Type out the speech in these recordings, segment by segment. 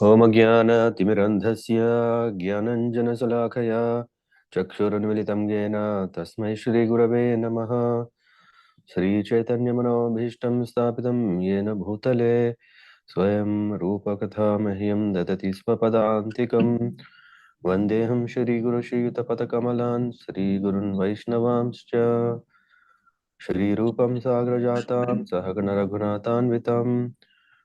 Om Jnana Timirandhasya Jnananjana Salakaya Chakshurunmilitam Jena Tasmai Shri Gurave Namaha Shri Chaitanya Manobhishtam Stapitam Yena Bhutale Swayam Rupa Katha Mahyam Dadati Swapadantikam Vandeham Shri Guru Shri Yutapata Kamalan Shri Gurun Vaishnavamscha Shri Rupam Sagrajatam Sahagana Raghunathan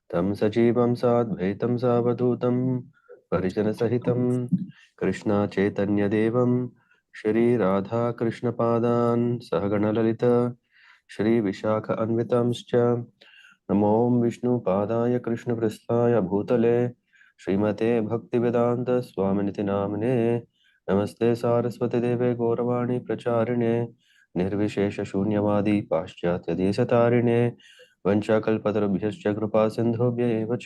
Tam Sajivam Sadvaitam Savadutam Parijana Sahitam Krishna Chaitanya Devam Shri Radha Krishna Padan Sahagana Lalita Shri Vishakha Anvitamscha Namo Vishnu Padaya Krishna Prasthaya Bhutale Srimate Bhaktivedanta Swaminiti Namane Namaste Saraswati Deve Gauravani Pracharine Nirvishesha Shunyavadi Paschatya Desatarine वंशाकल्पतरुभ्यश्च कृपा सिन्धुभ्य एव च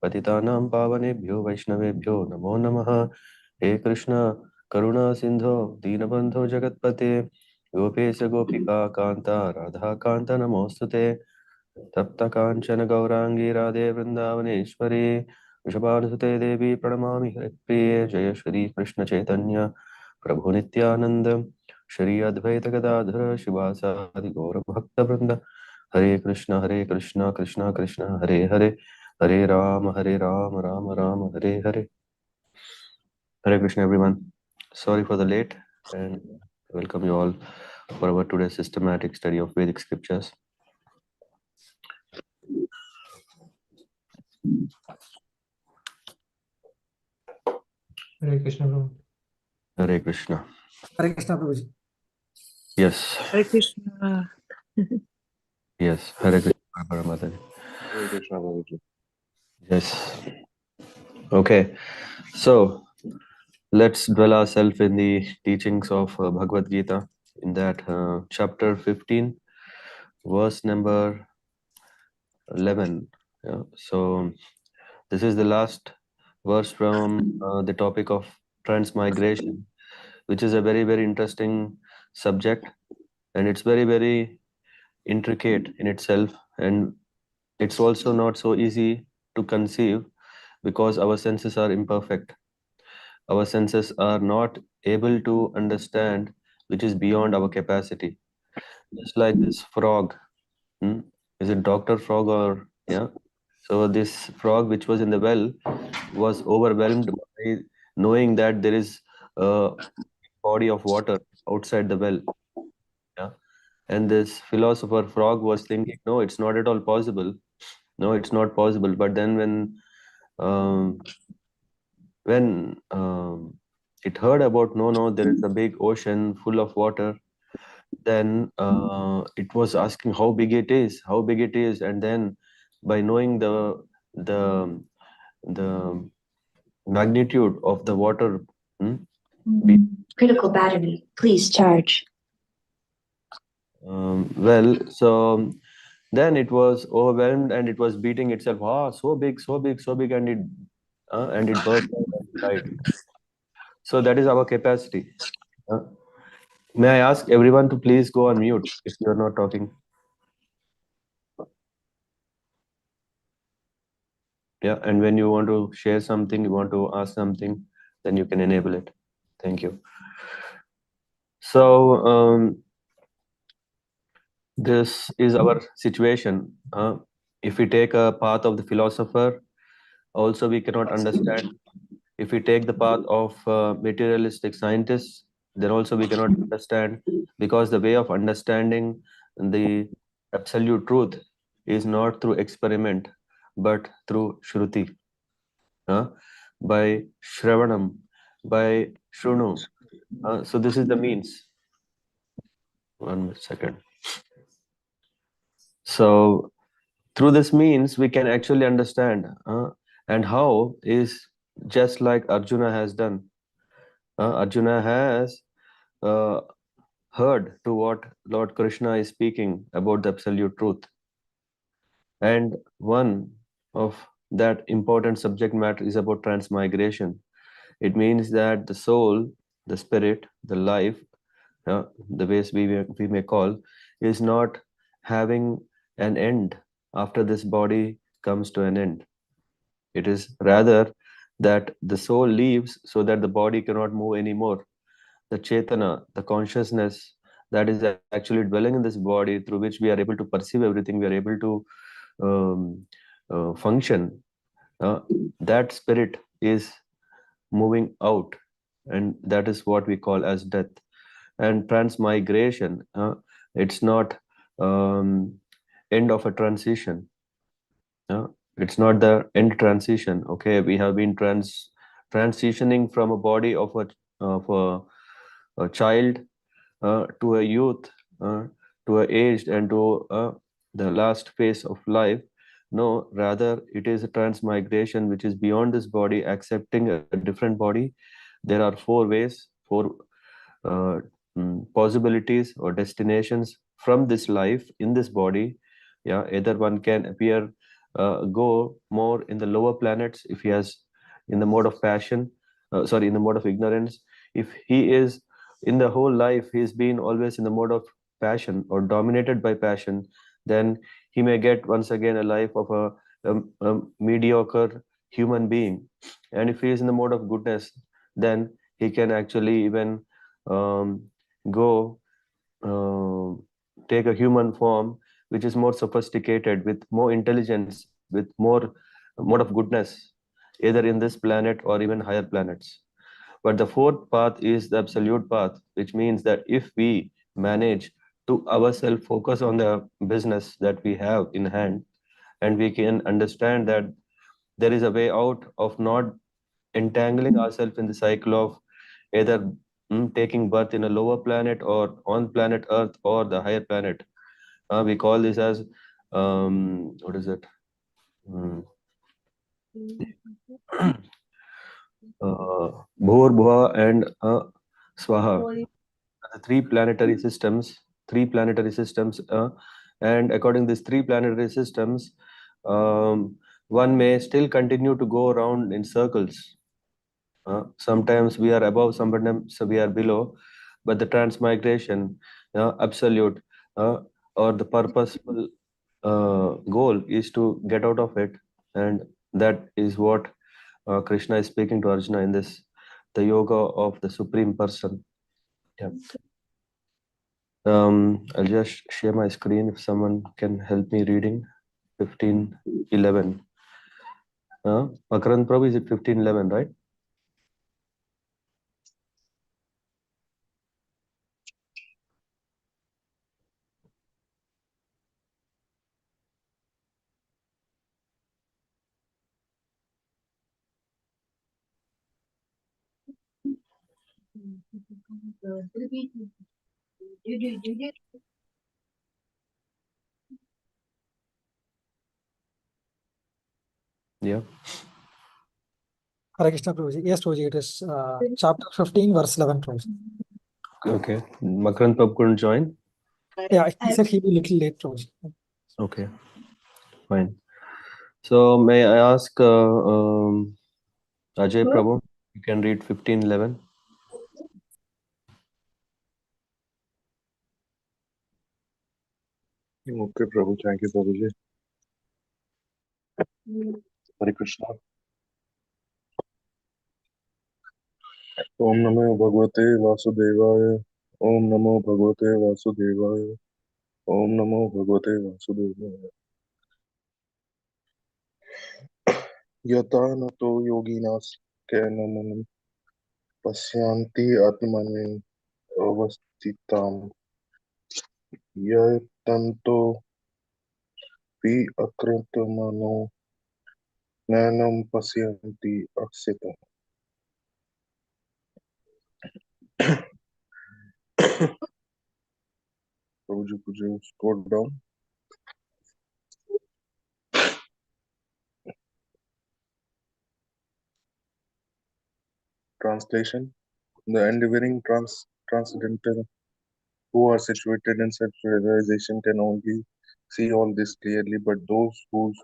पतितानां पावनेभ्यो वैष्णवेभ्यो नमो नमः। हे कृष्ण करुणा सिन्धो दीनबन्धो जगत्पते गोपेश गोपिका कान्ता राधा कान्त नमोऽस्तुते तप्त काञ्चन गौरांगी राधे वृन्दावनेश्वरी वृषभानुसुते देवी प्रणमामि हरिप्रिये। जय श्री कृष्ण चैतन्य प्रभु नित्यानंद श्री अद्वैत गदाधर शिवासादि गौर भक्तवृंद। हरे Krishna Krishna Krishna Hare Hare Hare Ram Ram Ram Hare Hare. Hare Krishna everyone. Sorry for the late and welcome you all for our today's systematic study of Vedic scriptures. Hare Krishna, Prabhu. Hare Krishna. Hare Krishna, Prabhuji. Yes. Hare Krishna. Yes. Hare Krishna, Paramataji. Hare Krishna, Prabhuji. Yes. Okay. So let's dwell ourselves in the teachings of Bhagavad Gita in that chapter 15, verse number 11. Yeah. So this is the last verse from the topic of transmigration, which is a very, very interesting subject, and it's very, very intricate in itself, and it's also not so easy to conceive because our senses are imperfect. Our senses are not able to understand which is beyond our capacity. Just like this frog, is it Dr. Frog or yeah? So this frog which was in the well was overwhelmed by knowing that there is a body of water outside the well. Yeah. And this philosopher frog was thinking, no, it's not at all possible. No, it's not possible. But then when it heard about no, there is a big ocean full of water, then it was asking how big it is, and then by knowing the the magnitude of the water. Critical battery, please charge. Well, so then it was overwhelmed and it was beating itself. Ah, so big, and it burst and died. So that is our capacity. May I ask everyone to please go on mute if you are not talking? Yeah, and when you want to share something, you want to ask something, then you can enable it. Thank you. So this is our situation. If we take a path of the philosopher, also we cannot understand. If we take the path of materialistic scientists, then also we cannot understand, because the way of understanding the absolute truth is not through experiment, but through Shruti. By Shravanam, by Shrunu. So this is the means. 1 second. So through this means we can actually understand, and how is just like Arjuna has done. Arjuna has heard to what Lord Krishna is speaking about the absolute truth, and one of that important subject matter is about transmigration. It means that the soul, the spirit, the life, the ways we may call, is not having an end after this body comes to an end. It is rather that the soul leaves so that the body cannot move anymore. The Chetana, the consciousness that is actually dwelling in this body through which we are able to perceive everything, we are able to um, function, uh, that spirit is moving out, and that is what we call as death. And transmigration, it's not um, end of a transition. uh, it's not the end transition. Okay, we have been transitioning from a body of a child to a youth, to a aged, and to the last phase of life. No, rather it is a transmigration which is beyond this body, accepting a different body. There are four ways, four uh, possibilities or destinations from this life in this body. Yeah, either one can appear, go more in the lower planets if he has in the mode of passion, sorry, in the mode of ignorance. If he is in the whole life, he's been always in the mode of passion or dominated by passion, then he may get once again a life of a mediocre human being. And if he is in the mode of goodness, then he can actually even um, go uh, take a human form which is more sophisticated, with more intelligence, with more mode of goodness, either in this planet or even higher planets. But the fourth path is the absolute path, which means that if we manage to ourselves focus on the business that we have in hand, and we can understand that there is a way out of not entangling ourselves in the cycle of either taking birth in a lower planet or on planet Earth or the higher planet. We call this as what is it? Mm, Bhur, Bhuva, and Swaha. The three planetary systems, and according to these three planetary systems, one may still continue to go around in circles. Sometimes we are above, sometimes we are below, but the transmigration, absolute, uh, or the purposeful goal is to get out of it, and that is what Krishna is speaking to Arjuna in this, the yoga of the Supreme Person. Yeah. I'll just share my screen if someone can help me reading. 15:11. Makaran Prabhu, is it 15:11, right? Yeah. Hare Krishna Prabhuji. Yes, Prabhuji, it is chapter 15, verse 11, Prabhuji. Okay. Makaran Prabhu couldn't join. Yeah, he said he'll be a little late, Prabhuji. Okay, fine. So may I ask Ajay Prabhu, you can read 15:11. Okay, Prabhu. Thank you, Prabhuji. Hare Krishna. Om Namo Bhagavate Vasudevaya. Om Namo Bhagavate Vasudevaya. Om Namo Bhagavate Vasudevaya. Yata nato yoginas kanamanam pasyanti atmani avastitam yatanto pi akrantamano nanam pasyanti aksita. Prabhuji, could you scroll down? Translation. The enduring transcendental who are situated in self-realization can only see all this clearly, but those whose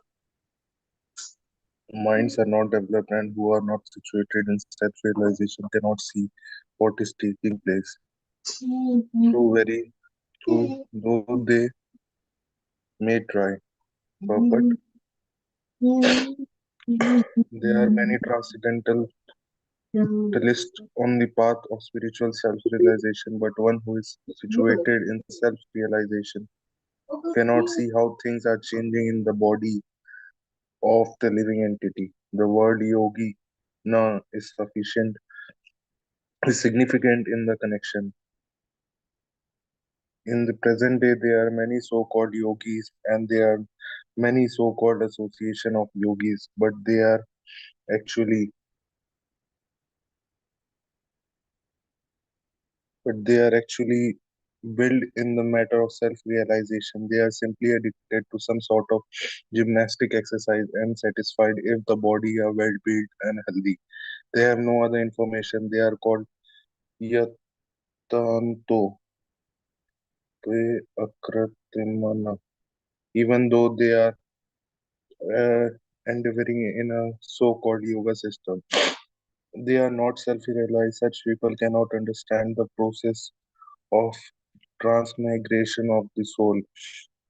minds are not developed and who are not situated in self-realization cannot see what is taking place. Though they may try, but There are many transcendentalists on the path of spiritual self-realization, but one who is situated in self-realization cannot see how things are changing in the body of the living entity. The word yogi na is significant in the connection. In the present day, there are many so-called yogis and there are many so-called association of yogis, but actually they are actually built in the matter of self-realization. They are simply addicted to some sort of gymnastic exercise and satisfied if the body are well built and healthy. They have no other information. They are called yatanto te akratimana. Even though they are uh, endeavoring in a so-called yoga system, they are not self-realized. Such people cannot understand the process of transmigration of the soul.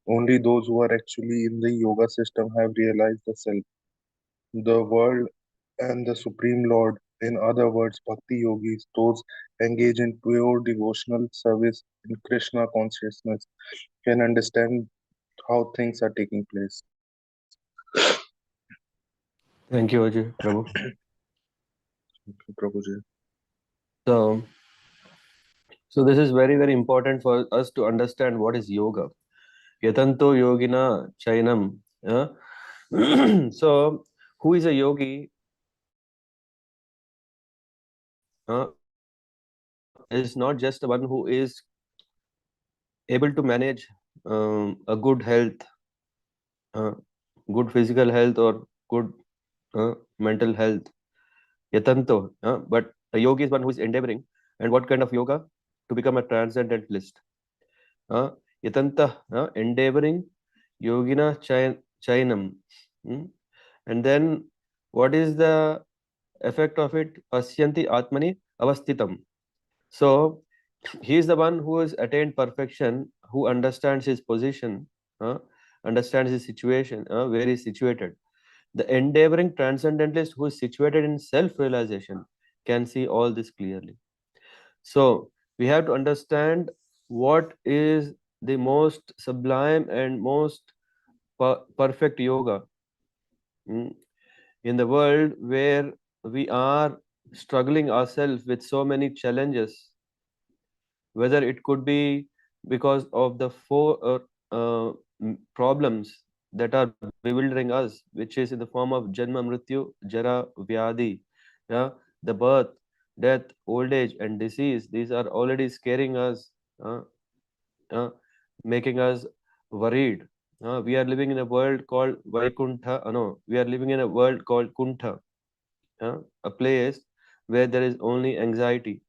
Only those who are actually in the yoga system have realized the self, the world, and the Supreme Lord. In other words, Bhakti Yogis, those engaged in pure devotional service in Krishna consciousness, can understand how things are taking place. Thank you, Ajay Prabhu. Prabhuji. So, so this is very, very important for us to understand what is yoga. Yatanto yogina chainam. So, who is a yogi? Is not just the one who is able to manage a good health, uh, good physical health, or good mental health. Yatanto, but a yogi is one who is endeavoring. And what kind of yoga? To become a transcendentalist. Uh, Yatanta, endeavoring, yogina chainam. And then what is the effect of it? Pasyanti atmani avasthitam. So he is the one who has attained perfection, who understands his position, uh, understands his situation, where he is situated. The endeavoring transcendentalist who is situated in self-realization can see all this clearly. So we have to understand what is the most sublime and most perfect yoga in the world where we are struggling ourselves with so many challenges, whether it could be because of the four problems that are bewildering us, which is in the form of Janma, Mrityu, Jara, Vyadi, yeah, the birth, death, old age, and disease. These are already scaring us, uh, uh, making us worried. We are living in a world called Vaikuntha. No, we are living in a world called Kuntha, a place where there is only anxiety.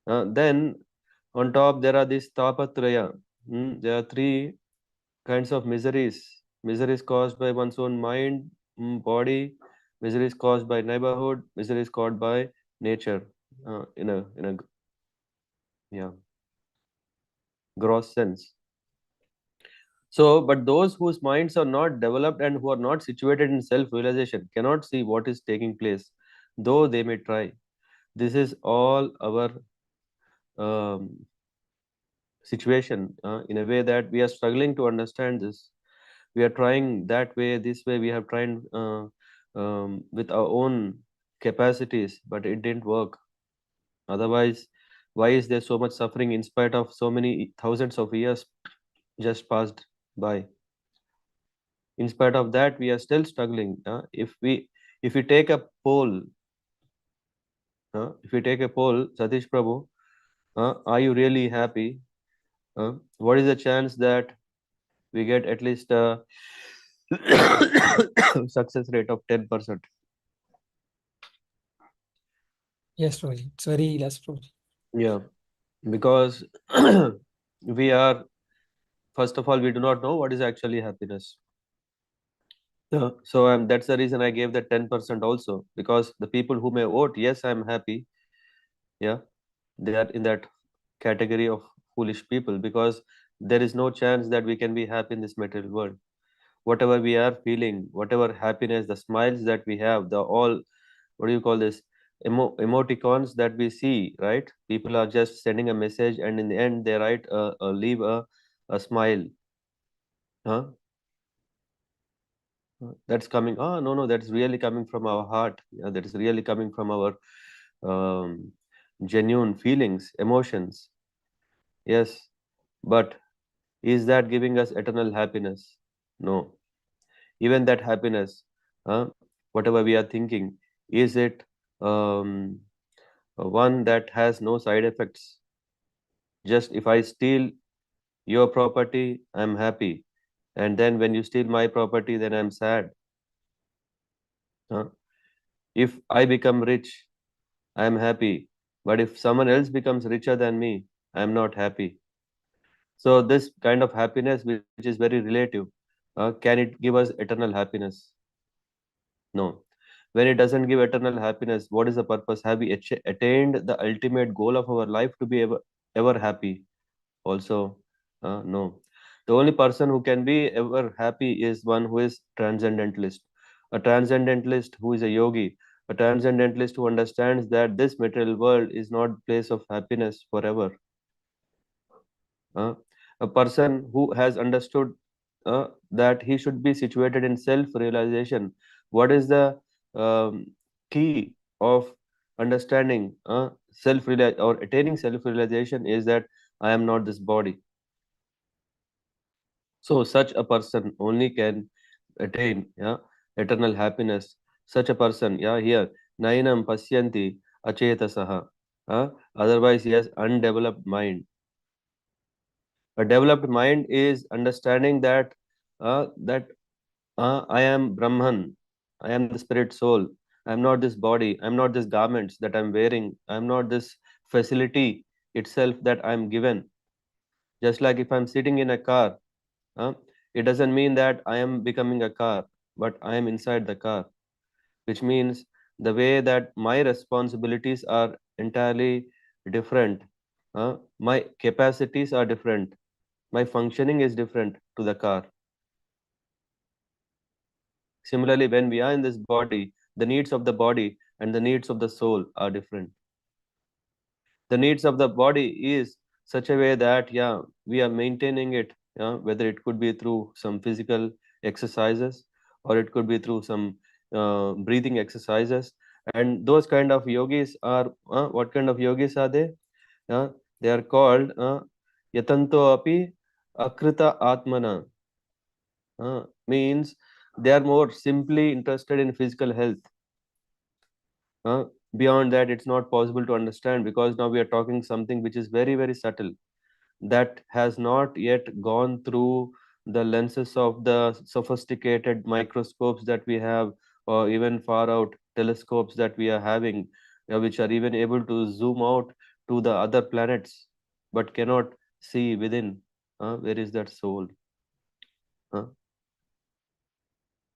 Then on top there are these tapatraya. There are three kinds of miseries. Miseries caused by one's own mind, body. Miseries caused by neighborhood. Miseries caused by nature. In a yeah gross sense. So, but those whose minds are not developed and who are not situated in self-realization cannot see what is taking place, though they may try. This is all our um, situation, in a way that we are struggling to understand this. We are trying that way, this way. We have tried with our own capacities, but it didn't work. Otherwise, why is there so much suffering in spite of so many thousands of years just passed by? In spite of that, we are still struggling. If we take a poll, Satish Prabhu, are you really happy? What is the chance that we get at least a success rate of 10%? Yes, Prabhuji. It's very less, Prabhuji. Yeah, because we are, first of all, we do not know what is actually happiness. So that's the reason I gave that 10% also, because the people who may vote, yes, I'm happy. Yeah, they are in that category of foolish people, because there is no chance that we can be happy in this material world. whatever we are feeling, whatever happiness, the smiles that we have, the all, what do you call this, emoticons that we see, right? People are just sending a message, and in the end they write leave a smile, huh? That's coming, oh no, no, that's really coming from our heart. Yeah, that is really coming from our um, genuine feelings, emotions. Yes, but is that giving us eternal happiness? No. Even that happiness, whatever we are thinking, is it um, one that has no side effects? Just if I steal your property, I'm happy. And then when you steal my property, then I'm sad. Huh? If I become rich, I'm happy. But if someone else becomes richer than me, I'm not happy. So this kind of happiness, which is very relative, can it give us eternal happiness? No. When it doesn't give eternal happiness, what is the purpose? Have we attained the ultimate goal of our life to be ever happy? Also, no. The only person who can be ever happy is one who is transcendentalist. A transcendentalist who is a yogi, a transcendentalist who understands that this material world is not place of happiness forever. Uh, a person who has understood that he should be situated in self-realization. What is the key of understanding or attaining self-realization is that I am not this body. So such a person only can attain, eternal happiness. Such a person, here, nainam pasyanti achetasaha. Otherwise, he has undeveloped mind. A developed mind is understanding that I am Brahman, I am the spirit soul. I am not this body. I am not this garments that I am wearing. I am not this facility itself that I am given. Just like if I am sitting in a car, uh, it doesn't mean that I am becoming a car, but I am inside the car, which means the way that my responsibilities are entirely different. My capacities are different. My functioning is different to the car. Similarly, when we are in this body, the needs of the body and the needs of the soul are different. The needs of the body is such a way that, we are maintaining it, whether it could be through some physical exercises or it could be through some breathing exercises. And those kind of yogis are, what kind of yogis are they? They are called yatanto api akrita atmana. Means they are more simply interested in physical health. Uh, Beyond that, it's not possible to understand, because now we are talking something which is very, very subtle, that has not yet gone through the lenses of the sophisticated microscopes that we have, or even far out telescopes that we are having, which are even able to zoom out to the other planets, but cannot see within. Where is that soul? Uh,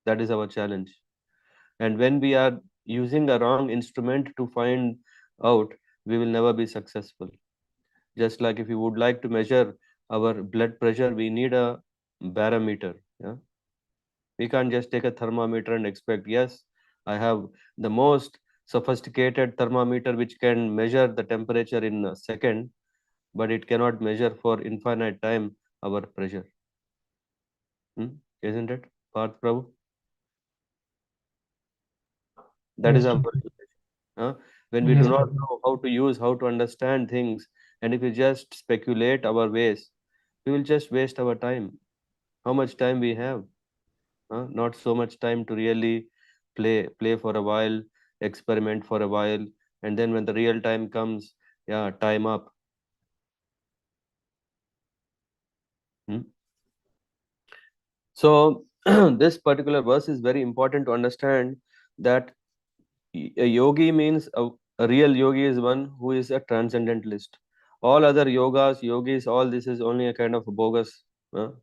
that is our challenge. And when we are using a wrong instrument to find out, we will never be successful. Just like if you would like to measure our blood pressure, we need a barometer. Yeah, we can't just take a thermometer and expect, yes, I have the most sophisticated thermometer which can measure the temperature in a second, but it cannot measure for infinite time our pressure. Isn't it, Parth Prabhu? That is Yes, our sir. when we do Yes, not Prabhu. know how to use, how to understand things, and if we just speculate our ways, we will just waste our time. How much time we have? Not so much time to really play for a while, experiment for a while, and then when the real time comes, time up. Hmm? So this particular verse is very important to understand, that a yogi means a real yogi is one who is a transcendentalist. All other yogis, all this is only a kind of a bogus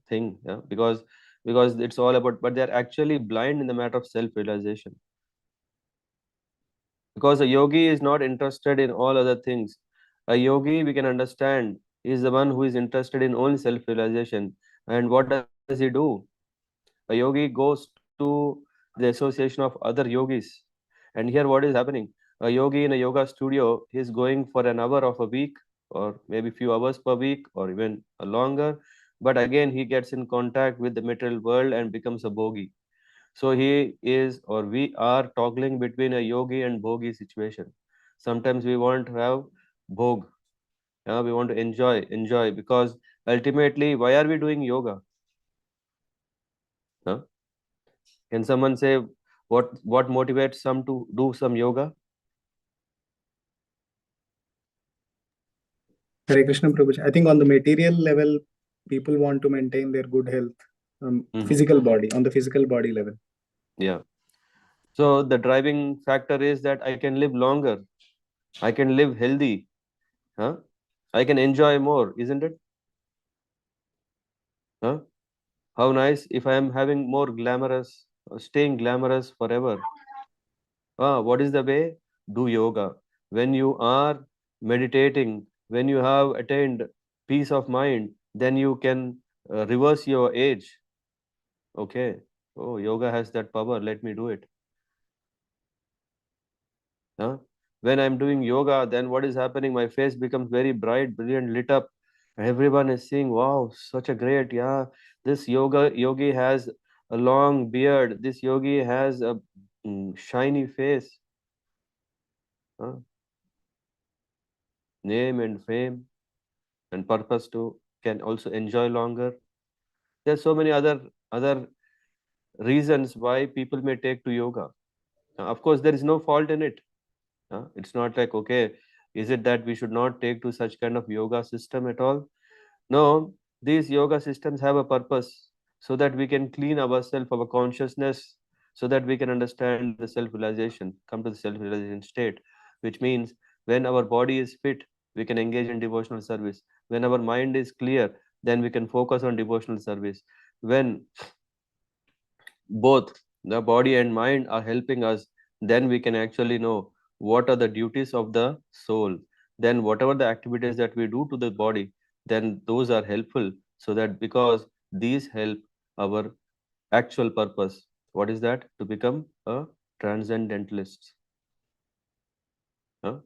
thing, because it's all about, but they're actually blind in the matter of self-realization. Because a yogi is not interested in all other things. A yogi, we can understand, is the one who is interested in only self-realization. And what does he do? A yogi goes to the association of other yogis. And here what is happening? A yogi in a yoga studio is going for an hour of a week, or maybe few hours per week, or even longer. But again, he gets in contact with the material world and becomes a bogi. So he is, or we are toggling between a yogi and bogi situation. Sometimes we want to have bhog. We want to enjoy, because ultimately, why are we doing yoga? Huh? Can someone say what motivates some to do some yoga? Hare Krishna Prabhuji. I think on the material level, people want to maintain their good health, physical body, on the physical body level. Yeah. So the driving factor is that I can live longer, I can live healthy, huh? I can enjoy more, isn't it? Huh? How nice if I am having more glamorous, staying glamorous forever. What is the way? Do yoga. When you are meditating, when you have attained peace of mind, then you can reverse your age. Okay. Oh, yoga has that power. Let me do it. Huh? When I'm doing yoga, then what is happening? My face becomes very bright, brilliant, lit up. Everyone is seeing, wow, such a great, yeah. This yogi has a long beard. This yogi has a shiny face. Huh? Name and fame and purpose to can also enjoy longer. There's so many other reasons why people may take to yoga. Of course, there is no fault in it. It's not like, okay, is it that we should not take to such kind of yoga system at all? No, these yoga systems have a purpose so that we can clean ourselves, our consciousness, so that we can understand the self-realization, come to the self-realization state, which means when our body is fit, we can engage in devotional service. When our mind is clear, then we can focus on devotional service. When both the body and mind are helping us, then we can actually know what are the duties of the soul. Then whatever the activities that we do to the body, then those are helpful, so that because these help our actual purpose. What is that? To become a transcendentalist. Huh?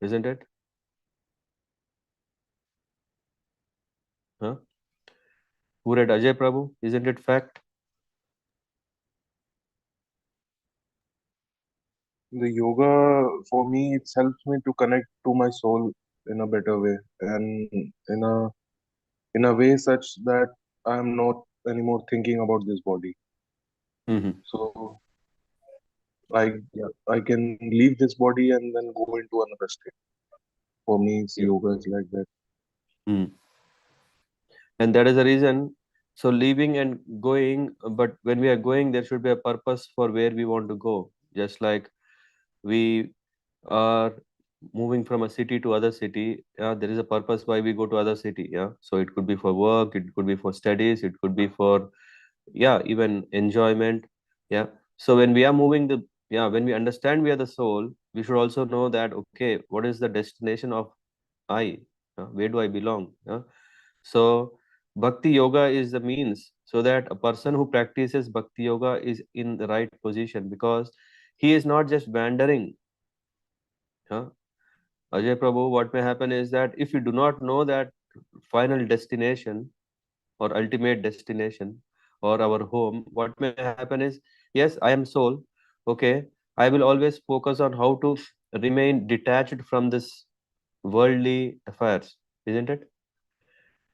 Isn't it? Huh? Who read Ajay Prabhu? Isn't it fact? The yoga, for me, it helps me to connect to my soul in a better way, and in a way such that I am not anymore thinking about this body. Mm-hmm. So I can leave this body and then go into another state. For me, Yeah. yoga is like that. Mm. And that is the reason. So leaving and going, but when we are going, there should be a purpose for where we want to go. Just like we are moving from a city to other city, there is a purpose why we go to other city. Yeah, so it could be for work, it could be for studies, it could be for, yeah, even enjoyment. Yeah. So when we are moving the, yeah, when we understand we are the soul, we should also know that, okay, what is the destination of I? Where do I belong? So Bhakti Yoga is the means, so that a person who practices Bhakti Yoga is in the right position, because he is not just wandering. Huh? Ajay Prabhu, what may happen is that if you do not know that final destination or ultimate destination or our home, what may happen is, yes, I am soul. Okay, I will always focus on how to remain detached from this worldly affairs, isn't it?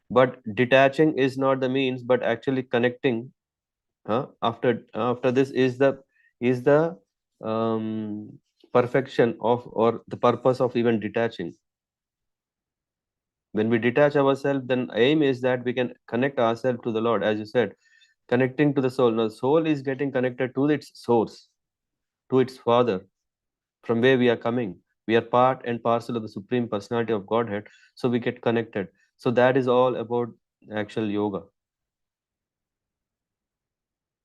But detaching is not the means, but actually connecting. After this is the perfection of, or the purpose of even detaching. When we detach ourselves, then aim is that we can connect ourselves to the Lord, as you said, connecting to the soul. Now, soul is getting connected to its source, to its Father, from where we are coming. We are part and parcel of the Supreme Personality of Godhead, so we get connected. So that is all about actual yoga.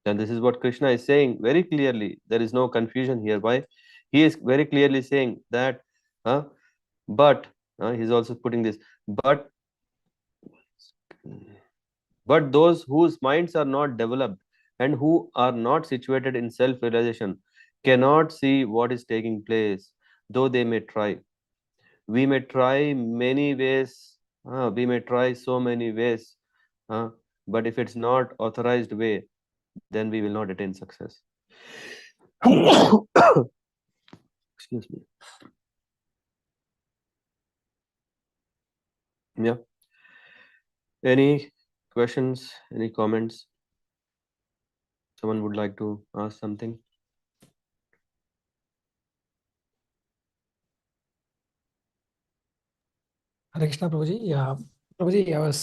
And this is what Krishna is saying very clearly. There is no confusion here. Why? He is very clearly saying that, but he's also putting this, but But those whose minds are not developed and who are not situated in self-realization cannot see what is taking place, though they may try. We may try many ways, we may try so many ways, uh, but if it's not authorized way, then we will not attain success. Excuse me. Yeah. Any questions? Any comments? Someone would like to ask something? Hare Krishna, Prabhuji. Yeah, Prabhuji, I was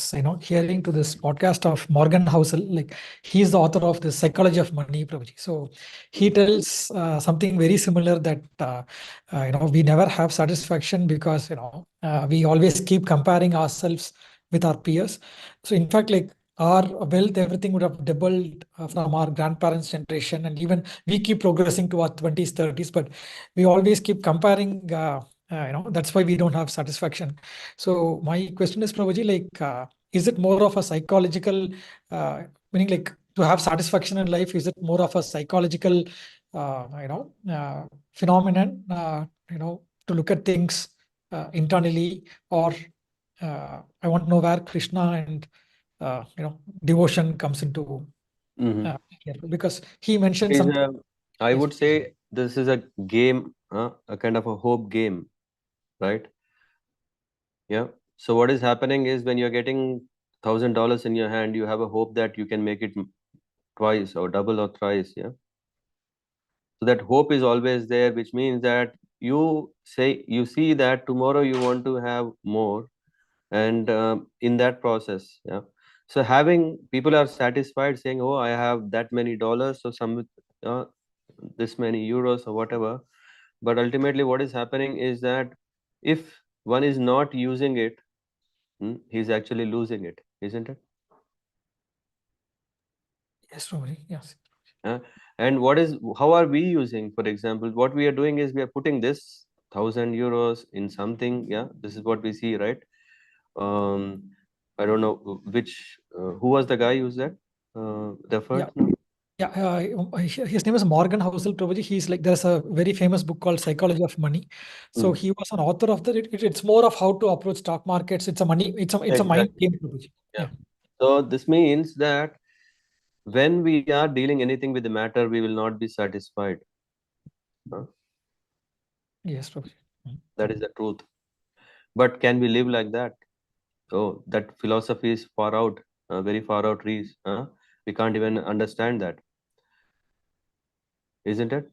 hearing to this podcast of Morgan Housel. Like, he's the author of the Psychology of Money, Prabhuji. So he tells something very similar, that we never have satisfaction because we always keep comparing ourselves with our peers. So in fact, like, our wealth, everything would have doubled from our grandparents' generation, and even we keep progressing to our 20s, 30s, but we always keep comparing. That's why we don't have satisfaction. So my question is, Prabhuji, like, is it more of a psychological, meaning, like, to have satisfaction in life? Is it more of a psychological, phenomenon? To look at things internally, or I want to know where Krishna and devotion comes into Mhm. here, because he mentioned Is something. I Yes. would say this is a game, a kind of a hope game, right? Yeah. So what is happening is when you're getting $1,000 in your hand, you have a hope that you can make it twice or double or thrice. Yeah. So that hope is always there, which means that you see that tomorrow you want to have more, and in that process, yeah. So having people are satisfied saying, "Oh, I have that many dollars, so some uh, this many euros or whatever." But ultimately, what is happening is that if one is not using it, he's actually losing it, isn't it? Yes, Prabhuji. Yes. Uh, and how are we using? For example, what we are doing is we are putting this 1,000 euros in something. Yeah, this is what we see, right? Um, I don't know who was the guy who's that? Yeah. Referred now? Yeah, his name is Morgan Housel, Prabhuji. He's like, there's a very famous book called Psychology of Money. So Mm. he was an author of that. It's more of how to approach stock markets. It's a money. It's a mind Exactly. game, Prabhuji. Yeah. Yeah. So this means that when we are dealing anything with the matter, we will not be satisfied. Huh? Yes, Prabhuji. That is the truth. But can we live like that? Oh, that philosophy is far out, very far out reach. We can't even understand that, isn't it?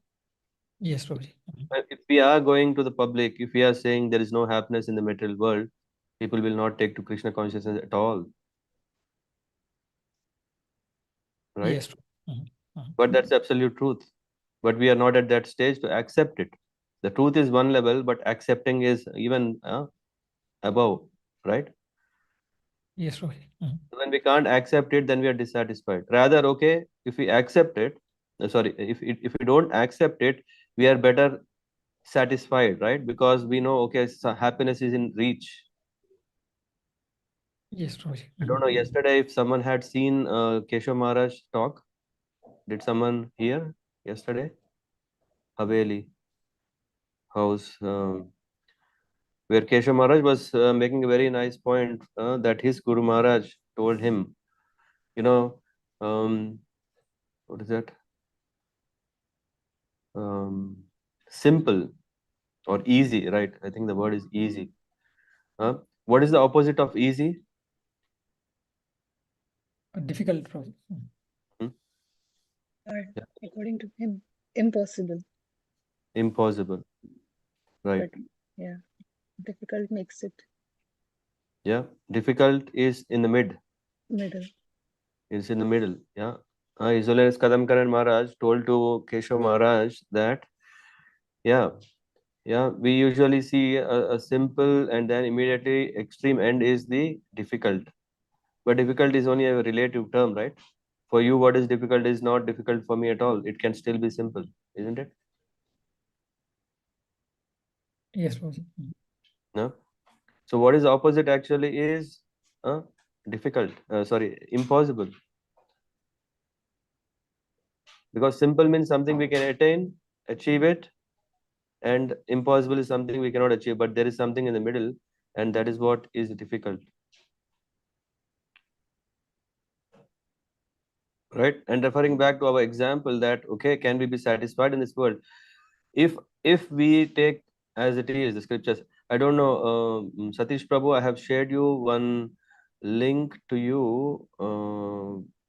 Yes, Prabhuji. If we are going to the public, if we are saying there is no happiness in the material world, people will not take to Krishna consciousness at all, right? Yes. Mhm. Mhm. But that's absolute truth. But we are not at that stage to accept it. The truth is one level, but accepting is even above, right? Yes, Prabhuji. Mhm. When we can't accept it, then we are dissatisfied. Rather, okay, if we accept it, sorry, if we don't accept it, we are better satisfied, right? Because we know, okay, so happiness is in reach. Yes, Prabhuji. I don't know, yesterday if someone had seen Keshav Maharaj talk, did someone hear yesterday? Haveli house, where Keshav Maharaj was making a very nice point that his Guru Maharaj told him, you know, what is that? Simple or easy, right? I think the word is easy. What is the opposite of easy? Difficult, Prabhuji. Hmm? Or Yeah. according to him, impossible. Impossible, right? But yeah, difficult makes it Yeah, difficult is in the middle. is in the middle. Yeah. His Holiness Kadamkaran Maharaj told to Keshav Maharaj that, yeah, yeah, we usually see a simple and then immediately extreme end is the difficult. But difficult is only a relative term, right? For you, what is difficult is not difficult for me at all. It can still be simple, isn't it? Yes, Prabhuji. No? So what is opposite actually is impossible. Because simple means something we can attain, achieve it, and impossible is something we cannot achieve. But there is something in the middle, and that is what is difficult. Right? And referring back to our example that, okay, can we be satisfied in this world? If we take as it is, the scriptures, I don't know, Satish Prabhu, I have shared you one link to you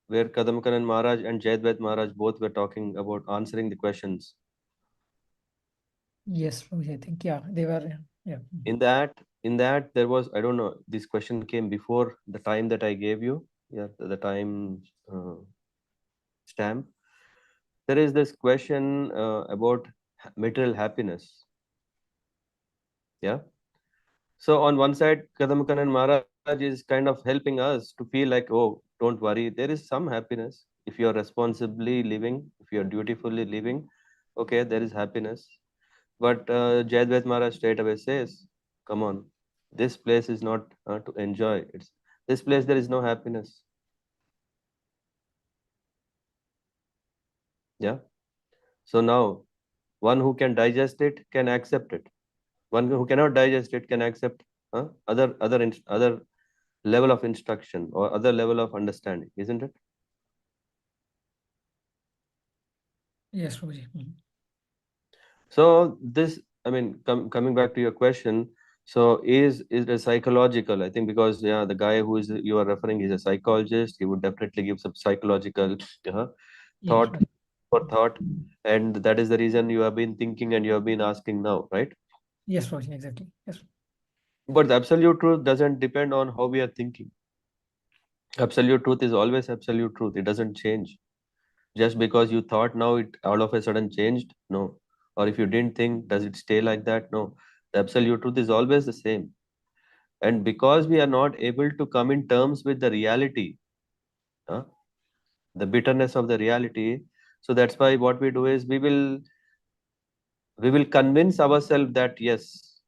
where Kadamkaran Maharaj and Jayadvaita Maharaj both were talking about answering the questions. Yes, Prabhuji, I think, yeah, they were, yeah. In that there was, I don't know, this question came before the time that I gave you, yeah, the time stamp. There is this question about material happiness. Yeah. So on one side, Kadamkaran Maharaj is kind of helping us to feel like, oh, don't worry, there is some happiness. If you are responsibly living, if you are dutifully living, okay, there is happiness. But Jayadvaita Maharaj straight away says, come on, this place is not to enjoy. This place there is no happiness. Yeah. So now, one who can digest it can accept it. One who cannot digest it can accept other level of instruction or other level of understanding, isn't it? Yes, Prabhuji. So this, I mean, coming back to your question, so is it psychological? I think because yeah, the guy who is you are referring is a psychologist. He would definitely give some psychological Yes, thought Prabhuji. for thought, and that is the reason you have been thinking and you have been asking now, right? Yes, Prabhuji, exactly. Yes. But the absolute truth doesn't depend on how we are thinking. Absolute truth is always absolute truth. It doesn't change. Just because you thought now it all of a sudden changed? No. Or if you didn't think, does it stay like that? No. The absolute truth is always the same. And because we are not able to come in terms with the reality, huh, the bitterness of the reality, so that's why what we do is we will convince ourselves that yes,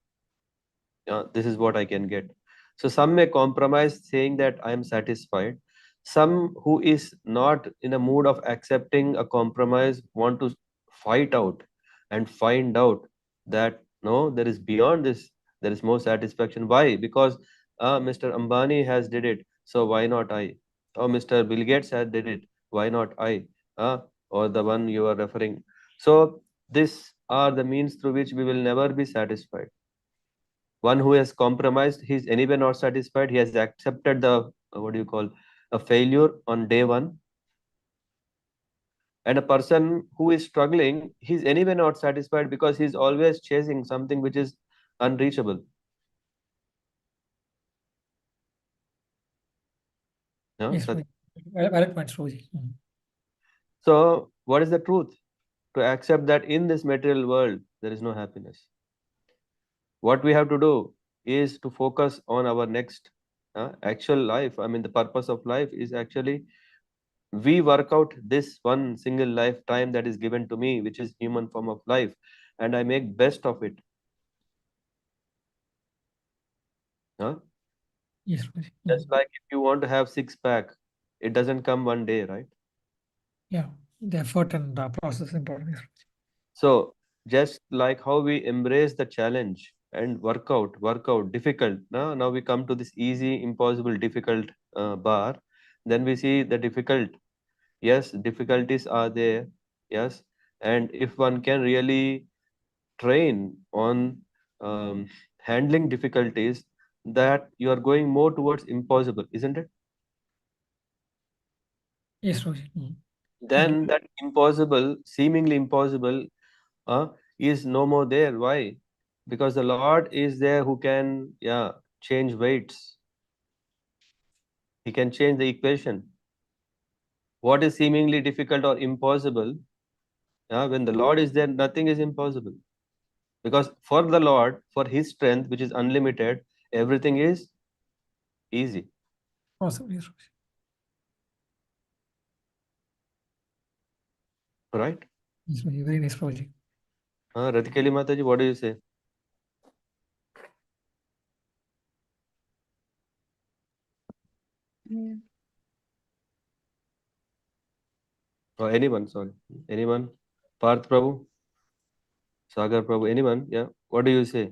this is what I can get. So some may compromise saying that I am satisfied. Some who is not in a mood of accepting a compromise want to fight out and find out that no, there is beyond this, there is more satisfaction. Why? Because Mr. Ambani has did it, so why not I? Or Mr. Bill Gates has did it, why not I? Or the one you are referring. So these are the means through which we will never be satisfied. One who has compromised, he's anyway not satisfied. He has accepted the what do you call a failure on day one. And a person who is struggling, he's anyway not satisfied because he's always chasing something which is unreachable. Yeah? Yes, Prabhuji. Valid points, Prabhuji. So what is the truth? To accept that in this material world there is no happiness. What we have to do is to focus on our next actual life. I mean, the purpose of life is actually we work out this one single lifetime that is given to me, which is human form of life, and I make best of it. Huh? Yes, Prabhuji. Just like if you want to have six pack, it doesn't come one day, right? Yeah, the effort and the process is important. Yes, Prabhuji. So just like how we embrace the challenge and work out, difficult. Now we come to this easy, impossible, difficult bar. Then we see the difficult. Yes, difficulties are there. Yes, and if one can really train on handling difficulties, that you are going more towards impossible, isn't it? Yes, Prabhuji. Then that impossible, seemingly impossible, is no more there. Why? Because the Lord is there who can, yeah, change weights. He can change the equation. What is seemingly difficult or impossible, when the Lord is there, nothing is impossible. Because for the Lord, for His strength, which is unlimited, everything is easy. Awesome. Yes, Prabhuji. Right? Yes, Prabhuji. Very nice, Prabhuji. Radhikali Mataji, what do you say? Yeah. Or anyone, sorry. Anyone? Parth Prabhu? Sagar Prabhu? Anyone? Yeah. What do you say?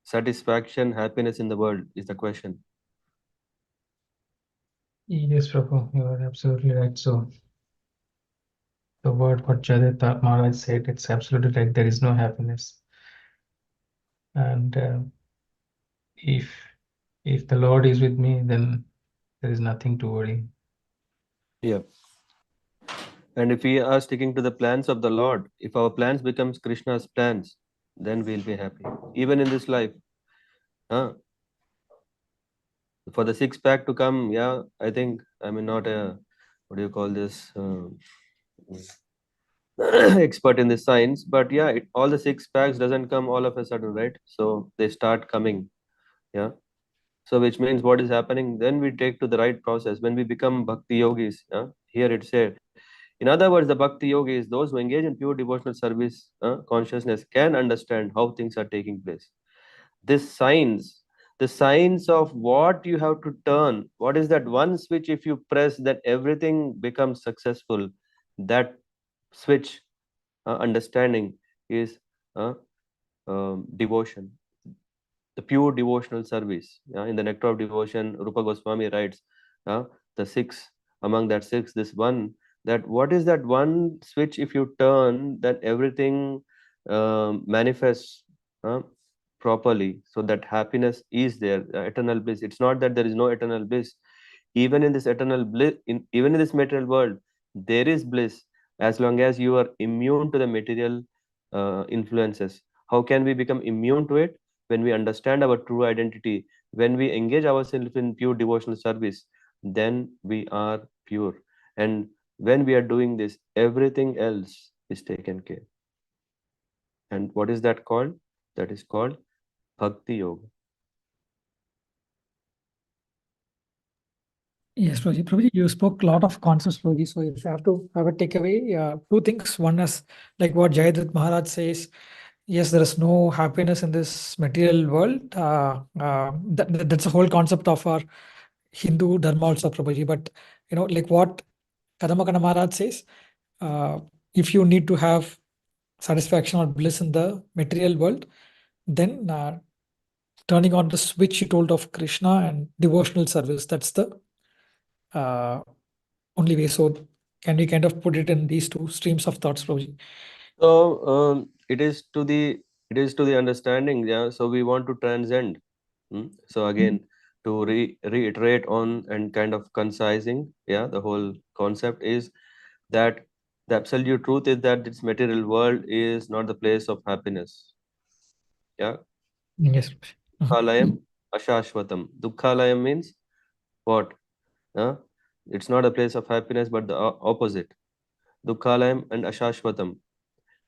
Satisfaction, happiness in the world is the question. Yes, Prabhu, you are absolutely right. So the word what Jayadeva Maharaj said, it's absolutely right. There is no happiness. And if the Lord is with me, then there is nothing to worry. Yeah. And if we are sticking to the plans of the Lord, if our plans becomes Krishna's plans, then we'll be happy. Even in this life. Huh? For the six pack to come, yeah, I think I'm not a, what do you call this, expert in this science, but yeah, all the six packs doesn't come all of a sudden, right? So they start coming. Yeah. So which means what is happening? Then we take to the right process. When we become bhakti yogis, here it said, in other words, the bhakti yogis, those who engage in pure devotional service consciousness, can understand how things are taking place. This signs, the signs of what you have to turn. What is that one switch? If you press, that everything becomes successful. That switch, understanding, is devotion, the pure devotional service. In the Nectar of Devotion, Rupa Goswami writes, the six, among that six, this one, that what is that one switch if you turn, then everything manifests properly, so that happiness is there, eternal bliss. It's not that there is no eternal bliss. Even in this eternal bliss, even in this material world, there is bliss, as long as you are immune to the material influences. How can we become immune to it? When we understand our true identity, when we engage ourselves in pure devotional service, then we are pure. And when we are doing this, everything else is taken care. And what is that called? That is called Bhakti Yoga. Yes, Prabhuji. Prabhuji, you spoke a lot of concepts, Prabhuji. So if you have to have a takeaway, two things. One is like what Jayadut Maharaj says. Yes, there is no happiness in this material world. That's the whole concept of our Hindu dharma also, Prabhuji. But like what Kadamakana Maharaj says, if you need to have satisfaction or bliss in the material world, then turning on the switch you told of Krishna and devotional service, that's the uh, only way. So can we kind of put it in these two streams of thoughts, Prabhuji? So it is to the understanding. Yeah. So we want to transcend. So again, to reiterate on and kind of concising, yeah, the whole concept is that the absolute truth is that this material world is not the place of happiness. Yeah. Yes. Prabhuji. Dukhalayam ashashvatam. Dukhalayam means what? Uh, it's not a place of happiness, but the opposite. Dukhalayam and ashashvatam.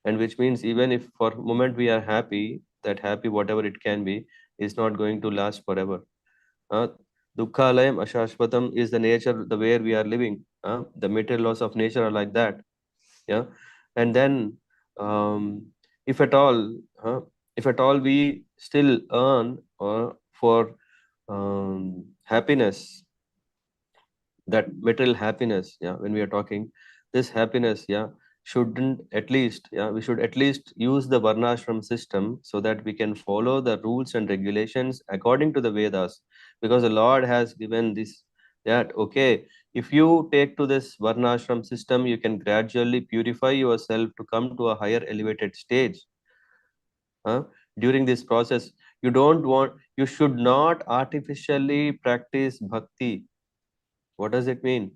And which means even if for a moment we are happy, that happy, whatever it can be, is not going to last forever. Uh, Dukkhalayam ashashvatam is the nature, the way we are living. The material laws of nature are like that. Yeah. And then if at all, we still earn for happiness, that material happiness, yeah, when we are talking this happiness, yeah, shouldn't at least, yeah, we should at least use the varnashram system, so that we can follow the rules and regulations according to the Vedas, because the Lord has given this, that okay, if you take to this varnashram system, you can gradually purify yourself to come to a higher elevated stage. During this process, you should not artificially practice bhakti. What does it mean?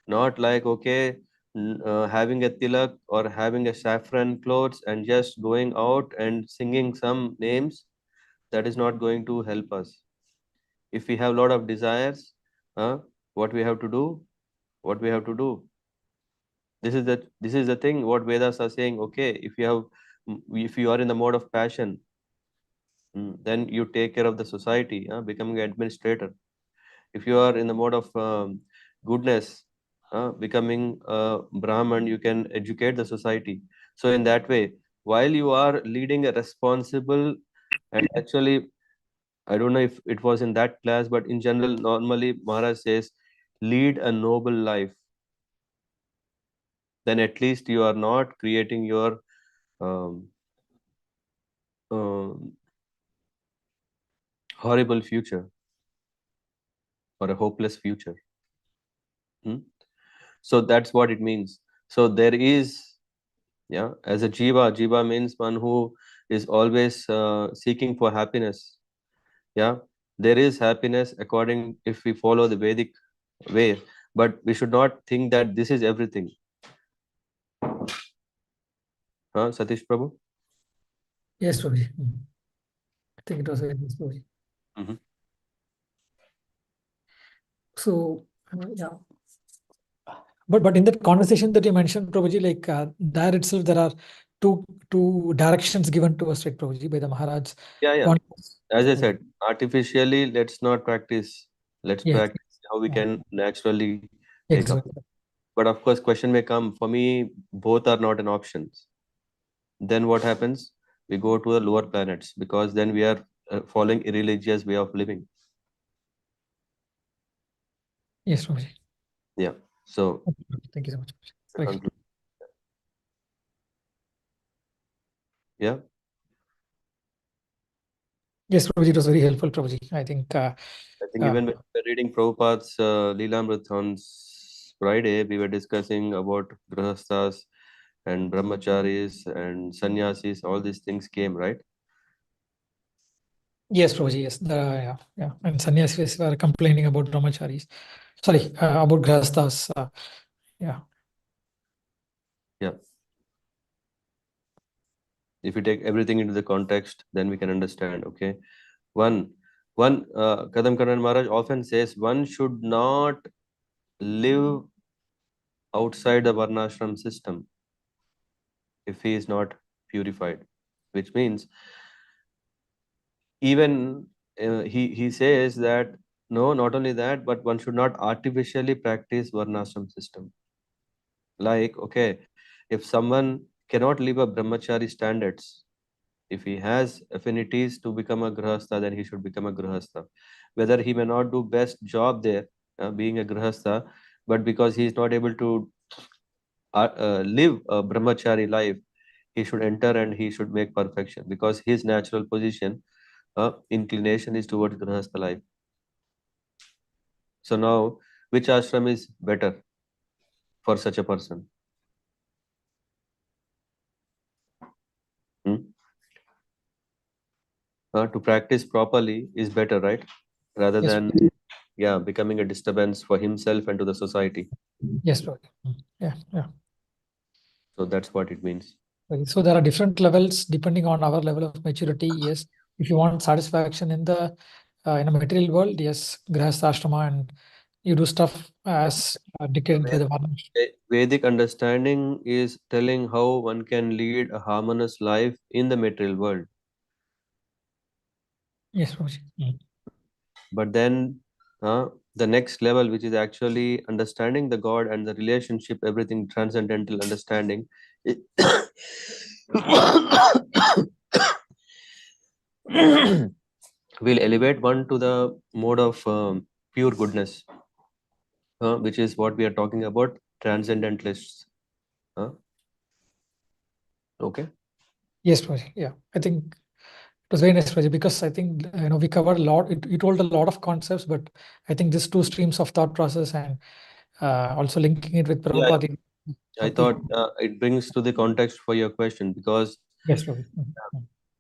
Not like, okay, having a tilak or having a saffron clothes and just going out and singing some names. That is not going to help us. If we have a lot of desires, what we have to do? What we have to do? This is the thing. What Vedas are saying. Okay, if you are in the mode of passion, then you take care of the society, becoming an administrator. If you are in the mode of goodness, becoming a Brahman, you can educate the society. So in that way, while you are leading a responsible and actually I don't know if it was in that class, but in general, normally Maharaj says, lead a noble life. Then at least you are not creating your um, um horrible future or a hopeless future. Hmm? So that's what it means. So there is, yeah, as a jiva means one who is always seeking for happiness. Yeah, there is happiness according if we follow the Vedic way, but we should not think that this is everything. Huh, Satish Prabhu? Yes, Prabhuji. I think it was very nice, Prabhuji. Mhm. So, yeah. But in that conversation that you mentioned, Prabhuji, like there itself, there are two directions given to us, right, Prabhuji, by the Maharaj. Yeah, yeah. One, As I said, artificially, let's not practice. Let's yes, practice how we can naturally take up. exactly. But of course, question may come. For me, both are not an option. Then what happens? We go to the lower planets because then we are following irreligious way of living. Yes, Prabhuji. Yeah. So Thank you so much. the Right. conclusion. Yeah. Yes, Prabhuji, it was very helpful, Prabhuji. I think, I think even when we were reading Prabhupada's Leelamrit on Friday, we were discussing about grahasthas and brahmacharis and sannyasis. All these things came, right? yes, Prabhuji, yes. Yeah. And sannyasis were complaining about brahmacharis. Sorry, about grahasthas. Yeah. Yeah. If we take everything into the context, then we can understand. Okay. One, Kadam Karan Maharaj often says one should not live outside the varnashram system if he is not purified, which means even he says that no, not only that, but one should not artificially practice varnashram system. Like, okay, if someone cannot live a brahmachari standards, if he has affinities to become a grahastha, then he should become a grahastha. Whether he may not do best job there, being a grahastha, but because he is not able to live a brahmachari life, he should enter and he should make perfection because his natural position, inclination is towards grahastha life. So now, which ashram is better for such a person? Hmm? To practice properly is better, right? Rather Yes, than becoming a disturbance for himself and to the society. yes, Prabhuji. Yeah. So that's what it means. Okay, so there are different levels depending on our level of maturity. Yes, if you want satisfaction in a material world, yes, grahastha ashrama, and you do stuff as dictated by the Varna. Vedic understanding is telling how one can lead a harmonious life in the material world. Yes, Prabhuji. But then the next level, which is actually understanding the God and the relationship, everything transcendental understanding, it will elevate one to the mode of pure goodness, which is what we are talking about, transcendentalists. Okay. Yes, Prabhuji. Yeah, I think it was very nice, Prabhuji, because I think we covered a lot. You told a lot of concepts, but I think these two streams of thought process and also linking it with Yeah, Prabhupada. I thought it brings to the context for your question because Yes, Prabhuji.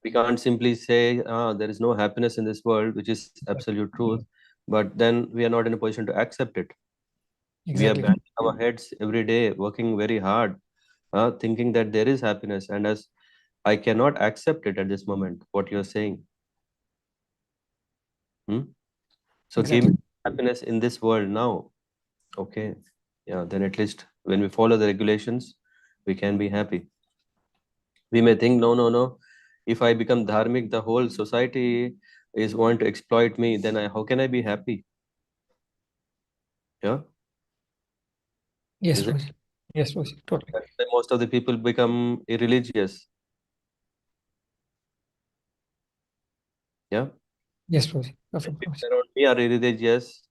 we can't simply say there is no happiness in this world, which is absolute truth, but then we are not in a position to accept it. We are Exactly. banging our heads every day, working very hard, thinking that there is happiness, and as I cannot accept it at this moment, what you're saying. Hmm? So give Exactly. me happiness in this world now. Okay. Yeah, then at least when we follow the regulations, we can be happy. We may think, no. If I become dharmic, the whole society is going to exploit me. Then how can I be happy? Yeah. Yes, Is it? Prabhuji. Yes, Prabhuji. Totally. That's why most of the people become irreligious. Yeah. Yes, Prabhuji. When Perfect, people Prabhuji. around me are religious,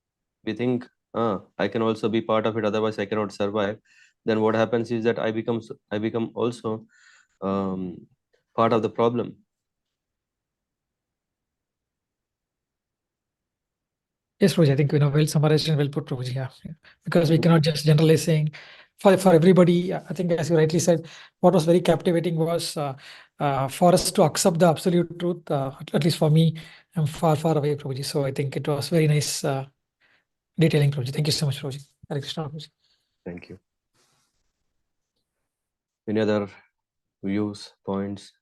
we think, I can also be part of it, otherwise I cannot survive. Then what happens is that I become also part of the problem. Yes, Prabhuji. I think well summarized and well put, Prabhuji. Yeah. Because we cannot just generalize saying for everybody. I think, as you rightly said, what was very captivating was for us to accept the absolute truth. At least for me, I'm far away, Prabhuji. So I think it was very nice detailing, Prabhuji. Thank you so much, Prabhuji. Hare Krishna, Prabhuji. Thank you. Any other views, points,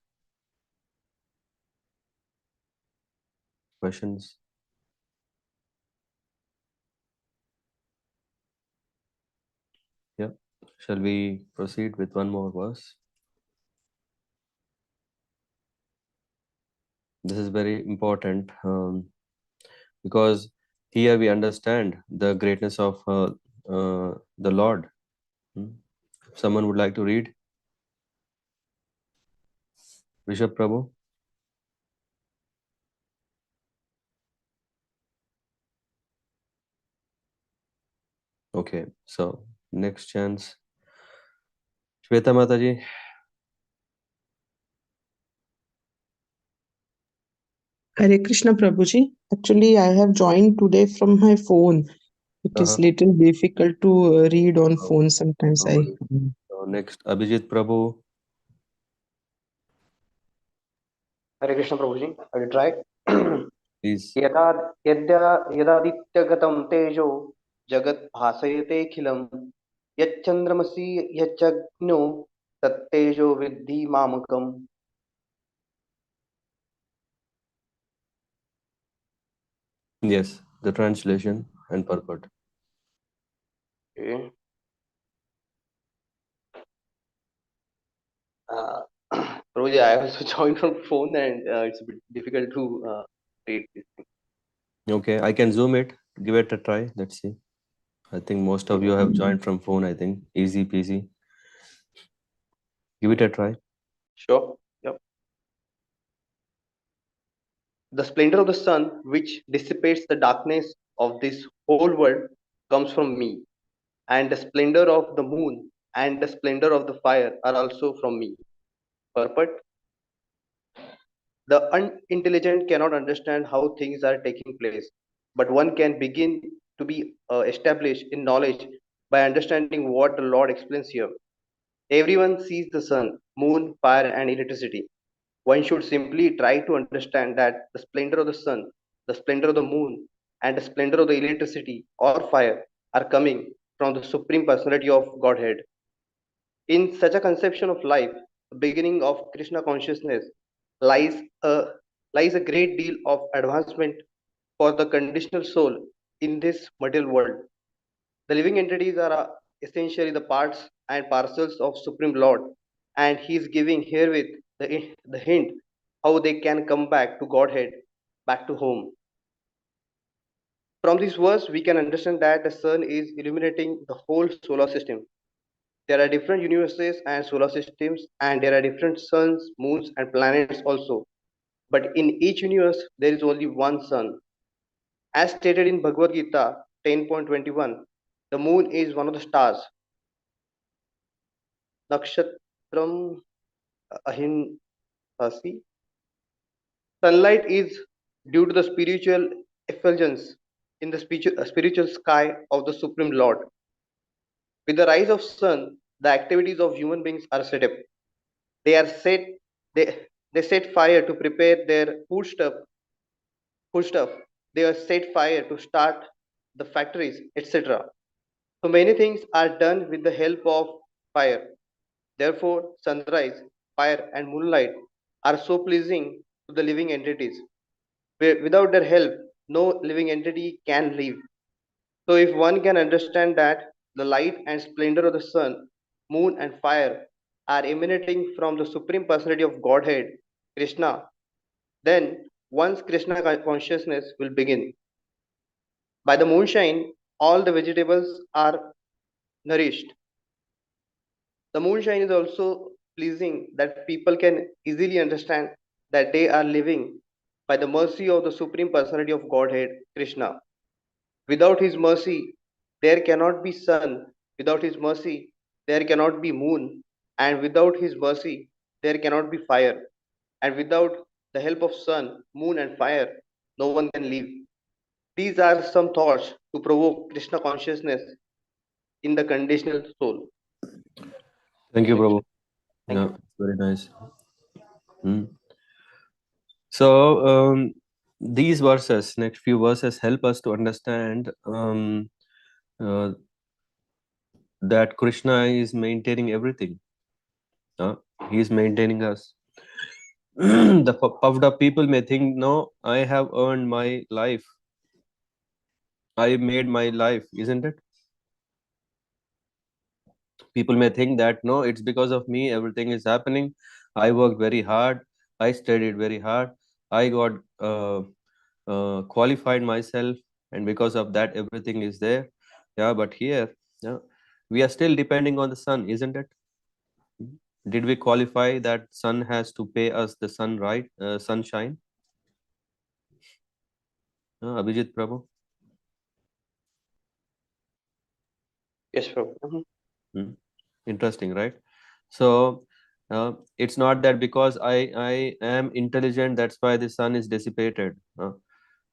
questions? Yeah. Shall we proceed with one more verse? This is very important because here we understand the greatness of the Lord. Someone would like to read? Bishop Prabhu? Okay, so next chance. Shweta Mataji? Hare Krishna Prabhuji. Actually, I have joined today from my phone. It is little difficult to read on Oh, phone sometimes. no worries. So next, Abhijit Prabhu, Hare Krishna Prabhuji, I will try. please. यदा यद्या यदादित्यगतं तेजो जगत् भासयतेऽखिलं यच्चन्द्रमसि यच्चग्नो तत्तेजो विद्धि मामकम्. Yes, the translation and purport. Okay. Prabhuji, I also joined from phone and it's a bit difficult to read this thing. Okay, I can zoom it. Give it a try. Let's see. I think most of you have joined from phone, I think. Easy peasy. Give it a try. Sure. Yep. The splendor of the sun, which dissipates the darkness of this whole world, comes from me, and the splendor of the moon and the splendor of the fire are also from me. Purport: the unintelligent cannot understand how things are taking place, but one can begin to be established in knowledge by understanding what the Lord explains here. Everyone sees the sun, moon, fire, and electricity. One should simply try to understand that the splendor of the sun, the splendor of the moon, and the splendor of the electricity or fire are coming from the Supreme Personality of Godhead. In such a conception of life, the beginning of Krishna consciousness, lies a lies a great deal of advancement for the conditional soul in this material world. The living entities are essentially the parts and parcels of Supreme Lord, and He is giving herewith the hint how they can come back to Godhead, back to home. From this verse, we can understand that the sun is illuminating the whole solar system. There are different universes and solar systems, and there are different suns, moons, and planets also. But in each universe, there is only one sun. As stated in Bhagavad Gita 10.21, the moon is one of the stars. Nakshatram Ahinhasi. Sunlight is due to the spiritual effulgence in the spiritual sky of the Supreme Lord. With the rise of sun, the activities of human beings are set up. They are set. They set fire to prepare their foodstuff. They are set fire to start the factories, etc. So many things are done with the help of fire. Therefore, sunrise, fire, and moonlight are so pleasing to the living entities. Without their help, no living entity can live. So, if one can understand that the light and splendor of the sun, moon, and fire are emanating from the Supreme Personality of Godhead, Krishna, then one's Krishna consciousness will begin. By the moonshine, all the vegetables are nourished. The moonshine is also pleasing that people can easily understand that they are living by the mercy of the Supreme Personality of Godhead, Krishna. Without his mercy, there cannot be sun. Without his mercy, there cannot be moon. And without his mercy, there cannot be fire. And without the help of sun, moon, and fire, no one can live. These are some thoughts to provoke Krishna consciousness in the conditional soul. Thank you, Prabhu. Thank Yeah, you. very nice. So these verses, next few verses, help us to understand that Krishna is maintaining everything. He is maintaining us. The puffed up people may think, no, I have earned my life. I made my life, isn't it? People may think that, no, it's because of me, everything is happening. I worked very hard. I studied very hard. I got qualified myself, and because of that, everything is there. Yeah, but here, yeah, we are still depending on the sun, isn't it? Did we qualify that sun has to pay us the sunshine? Abhijit Prabhu? Yes, Prabhu. Interesting, right? So it's not that because I am intelligent, that's why the sun is dissipated.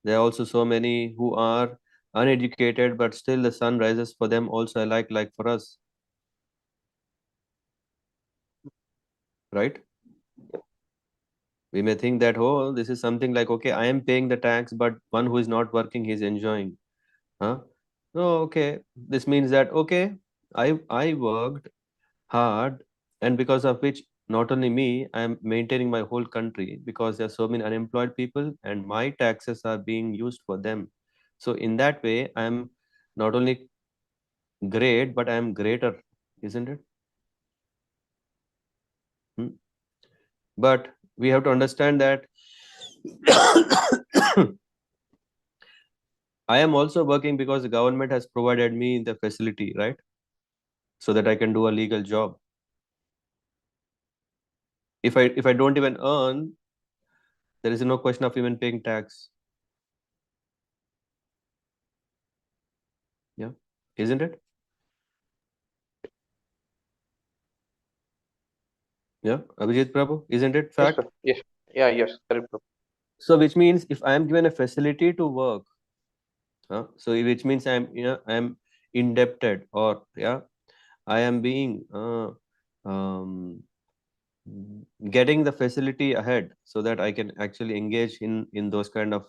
There are also so many who are uneducated, but still the sun rises for them also, like for us, right? We may think that, oh, this is something like, okay, I am paying the tax, but one who is not working, he's enjoying. No, okay. This means that, okay, I worked hard, and because of which, not only me, I am maintaining my whole country, because there are so many unemployed people and my taxes are being used for them. So in that way, I am not only great, but I am greater, isn't it? But we have to understand that I am also working because the government has provided me the facility, right? So that I can do a legal job. If I don't even earn, there is no question of even paying tax. Yeah, isn't it? Yeah, Abhijit Prabhu, isn't it Yes, fact? sir. Yes. Yeah, yes, correct, Prabhu. So which means if I am given a facility to work, so which means I am indebted, or I am being getting the facility ahead so that I can actually engage in those kind of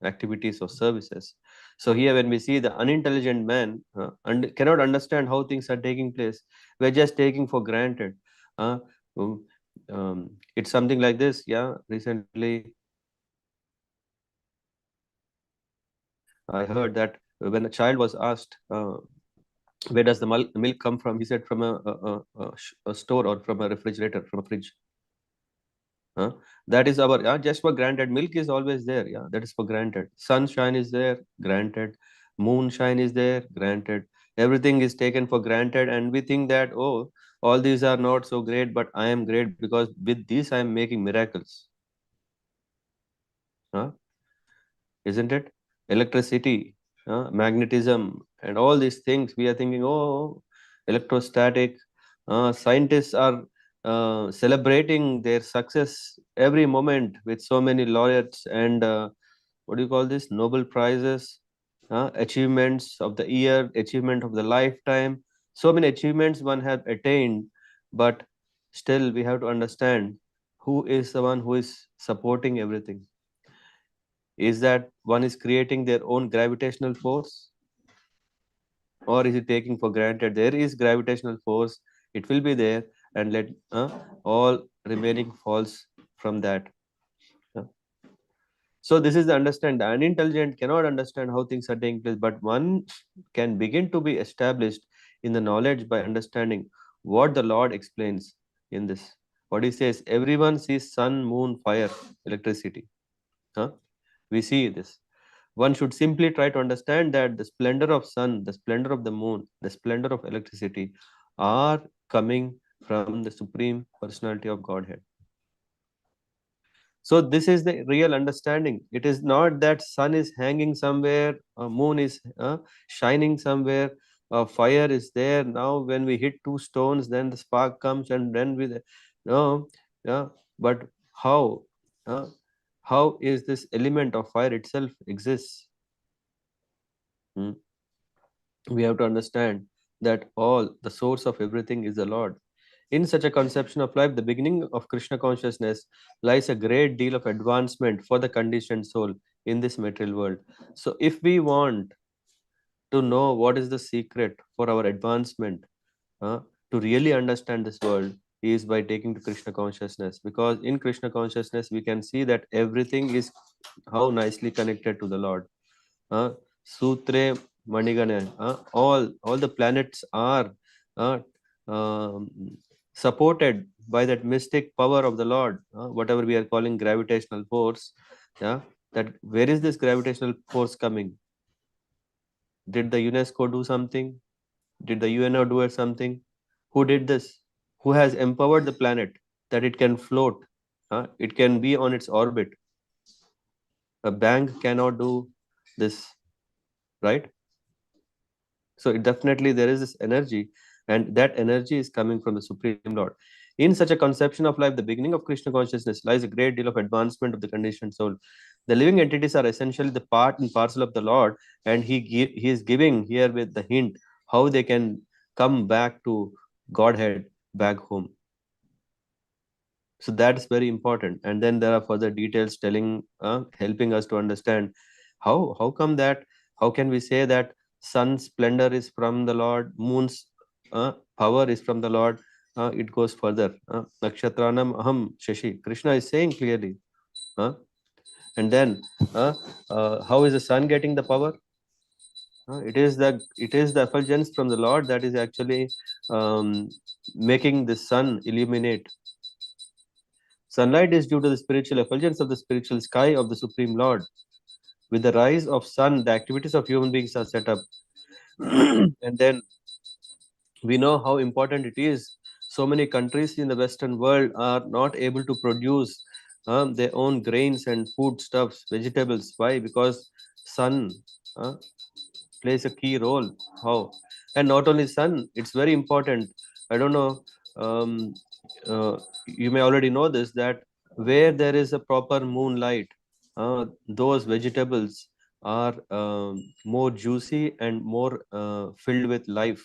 activities or services. So here when we see the unintelligent man and cannot understand how things are taking place, we're just taking for granted. Uh, um, it's something like this. Yeah, recently I heard that when a child was asked, where does the milk come from? He said from a store, or from a refrigerator, from a fridge. That is our, just for granted. Milk is always there. Yeah, that is for granted. Sunshine is there, granted. Moonshine is there, granted. Everything is taken for granted, and we think that, oh, all these are not so great, but I am great because with this I am making miracles. Isn't it? Electricity, magnetism, and all these things. We are thinking, oh, electrostatic. Scientists are celebrating their success every moment with so many laureates and what do you call this? Nobel prizes, achievements of the year, achievement of the lifetime. So many achievements one has attained, but still we have to understand who is the one who is supporting everything. Is that one is creating their own gravitational force, or is it taking for granted there is gravitational force, it will be there, and let all remaining falls from that. Uh, so this is the understand. The unintelligent cannot understand how things are taking place, but one can begin to be established in the knowledge by understanding what the Lord explains in this. What he says, everyone sees sun, moon, fire, electricity. We see this. One should simply try to understand that the splendor of sun, the splendor of the moon, the splendor of electricity are coming from the Supreme Personality of Godhead. So this is the real understanding. It is not that sun is hanging somewhere, moon is shining somewhere, fire is there. Now when we hit two stones, then the spark comes, and then we no, yeah. But how? Uh, how is this element of fire itself exists? Hmm. We have to understand that all the source of everything is the Lord. In such a conception of life, the beginning of Krishna consciousness lies a great deal of advancement for the conditioned soul in this material world. So, if we want to know what is the secret for our advancement, uh, to really understand this world, is by taking to Krishna consciousness. Because in Krishna consciousness, we can see that everything is how nicely connected to the Lord. uh, Sutre Manigana, all the planets are uh, um, supported by that mystic power of the Lord, whatever we are calling gravitational force. Yeah, that where is this gravitational force coming? Did the UNESCO do something? Did the UNO do something? Who did this? Who has empowered the planet that it can float? It can be on its orbit. A bank cannot do this, right? So it definitely there is this energy, and that energy is coming from the Supreme Lord. In such a conception of life, the beginning of Krishna consciousness lies a great deal of advancement of the conditioned soul. The living entities are essentially the part and parcel of the Lord, and he is giving here with the hint how they can come back to Godhead, back home. So that's very important. And then there are further details telling, helping us to understand how come that, how can we say that sun's splendor is from the Lord, moon's power is from the Lord. It goes further. Nakshatranam aham shashi. Krishna is saying clearly. And then, how is the sun getting the power? It is the effulgence from the Lord that is actually making the sun illuminate. Sunlight is due to the spiritual effulgence of the spiritual sky of the Supreme Lord. With the rise of sun, the activities of human beings are set up. And then we know how important it is. So many countries in the Western world are not able to produce their own grains and foodstuffs, vegetables. Why? Because sun uh, plays a key role. How? And not only sun, it's very important. I don't know. Um, you may already know this, that where there is a proper moonlight, those vegetables are more juicy and more filled with life.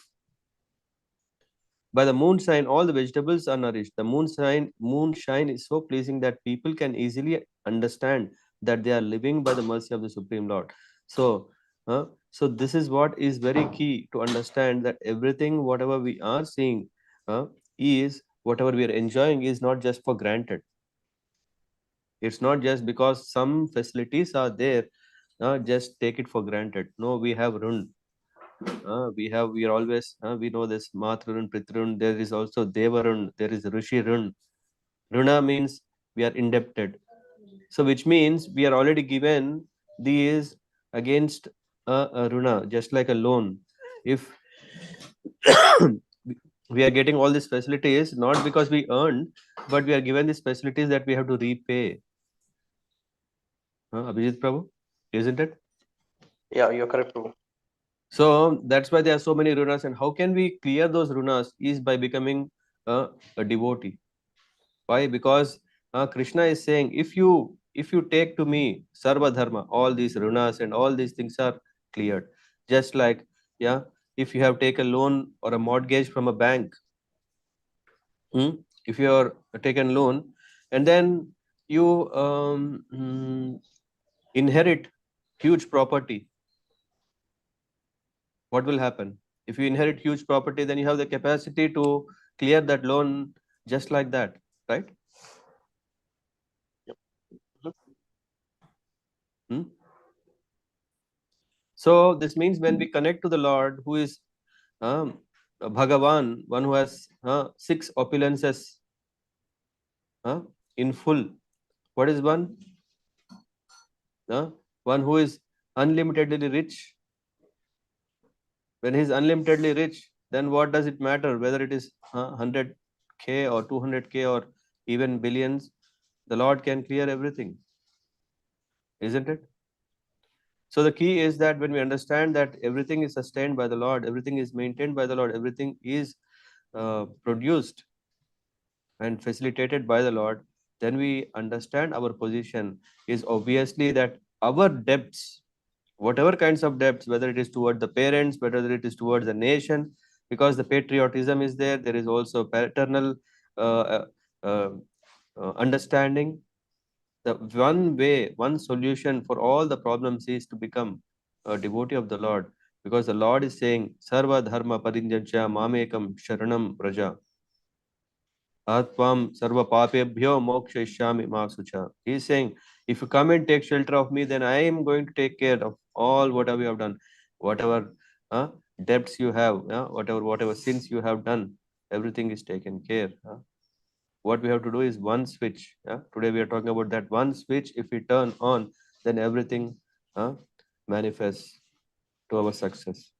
By the moonshine, all the vegetables are nourished. The moonshine is so pleasing that people can easily understand that they are living by the mercy of the Supreme Lord. So, so this is what is very key to understand, that everything, whatever we are seeing, is whatever we are enjoying is not just for granted. It's not just because some facilities are there, just take it for granted. No, we have run. We are always, we know this Matrun, Pritrun, there is also Devarun, there is Rishi Run. Runa means we are indebted. So which means we are already given these against a Runa, just like a loan. If we are getting all these facilities, not because we earned, but we are given these facilities that we have to repay. Abhijit Prabhu, isn't it? Yeah, you're correct, Prabhu. So that's why there are so many runas, and how can we clear those runas is by becoming a devotee. Why? Because Krishna is saying, if you take to me sarva dharma, all these runas and all these things are cleared. Just like, yeah, if you have taken a loan or a mortgage from a bank, if you are taken loan, and then you inherit huge property, what will happen? If you inherit huge property, then you have the capacity to clear that loan just like that, right? Hmm? So this means when we connect to the Lord, who is Bhagavan, one who has 6 opulences in full. What is one? One who is unlimitedly rich. When he is unlimitedly rich, then what does it matter whether it is 100K or 200K or even billions? The Lord can clear everything, isn't it? So the key is that when we understand that everything is sustained by the Lord, everything is maintained by the Lord, everything is produced and facilitated by the Lord, then we understand our position is obviously that our debts, whatever kinds of debts, whether it is toward the parents, whether it is towards the nation, because the patriotism is there, there is also paternal uh, uh, uh, understanding. The one way, one solution for all the problems is to become a devotee of the Lord, because the Lord is saying, Sarva Dharma Parinjanya Mamekam Sharanam Praja. Atvam Sarva Papebhyo Mokshayishami Masucha. He is saying, if you come and take shelter of me, then I am going to take care of all whatever you have done, whatever debts you have, whatever sins you have done, everything is taken care. What we have to do is one switch. Today we are talking about that one switch. If we turn on, then everything manifests to our success.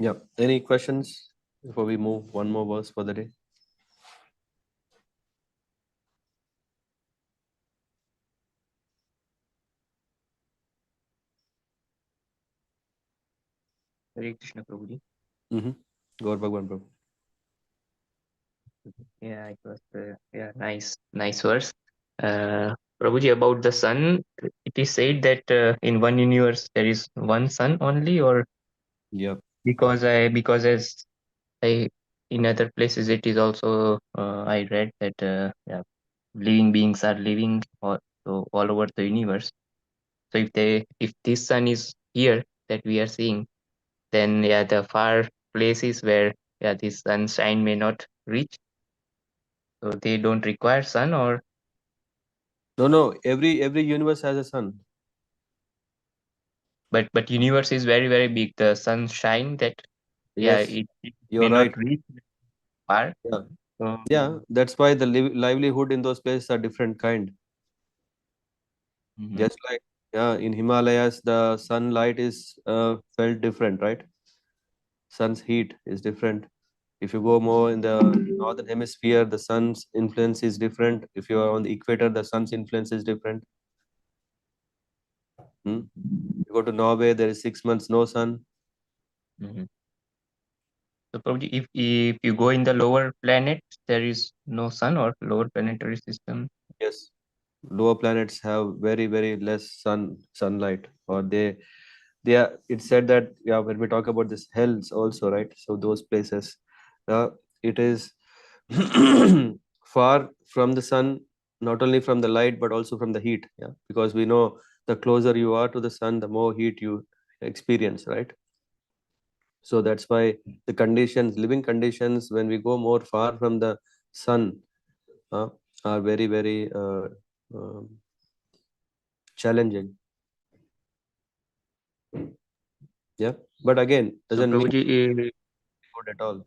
Yeah. Any questions before we move one more verse for the day? Hare Krishna Prabhuji. Gaur Bhagwan Prabhu. Yeah, it was nice verse. Prabhuji, about the sun, it is said that in one universe there is one sun only, or Yeah. because as I in other places it is also I read that living beings are living all over the universe. So if this sun is here that we are seeing, then the far places where this sunshine may not reach, so they don't require sun, or No. Every universe has a sun. but universe is very very big. The sunshine that Yes, it you're may right. not reach far. Yeah. So Yeah. That's why the livelihood in those places are different kind. mhm, Just like in Himalayas, the sunlight is felt different, right? Sun's heat is different. If you go more in the northern hemisphere, the sun's influence is different. If you are on the equator, the sun's influence is different. You go to Norway, there is 6 months no sun. mhm. So probably if you go in the lower planets, there is no sun or lower planetary system. Yes, lower planets have very very less sunlight, or they are. It's said that when we talk about this hells also, right? So those places, it is far from the sun, not only from the light but also from the heat. Yeah, because we know the closer you are to the sun, the more heat you experience, right? So that's why the conditions, living conditions, when we go more far from the sun, uh, are very very um challenging. Yeah, but again, So doesn't mean Prabhuji, good at all.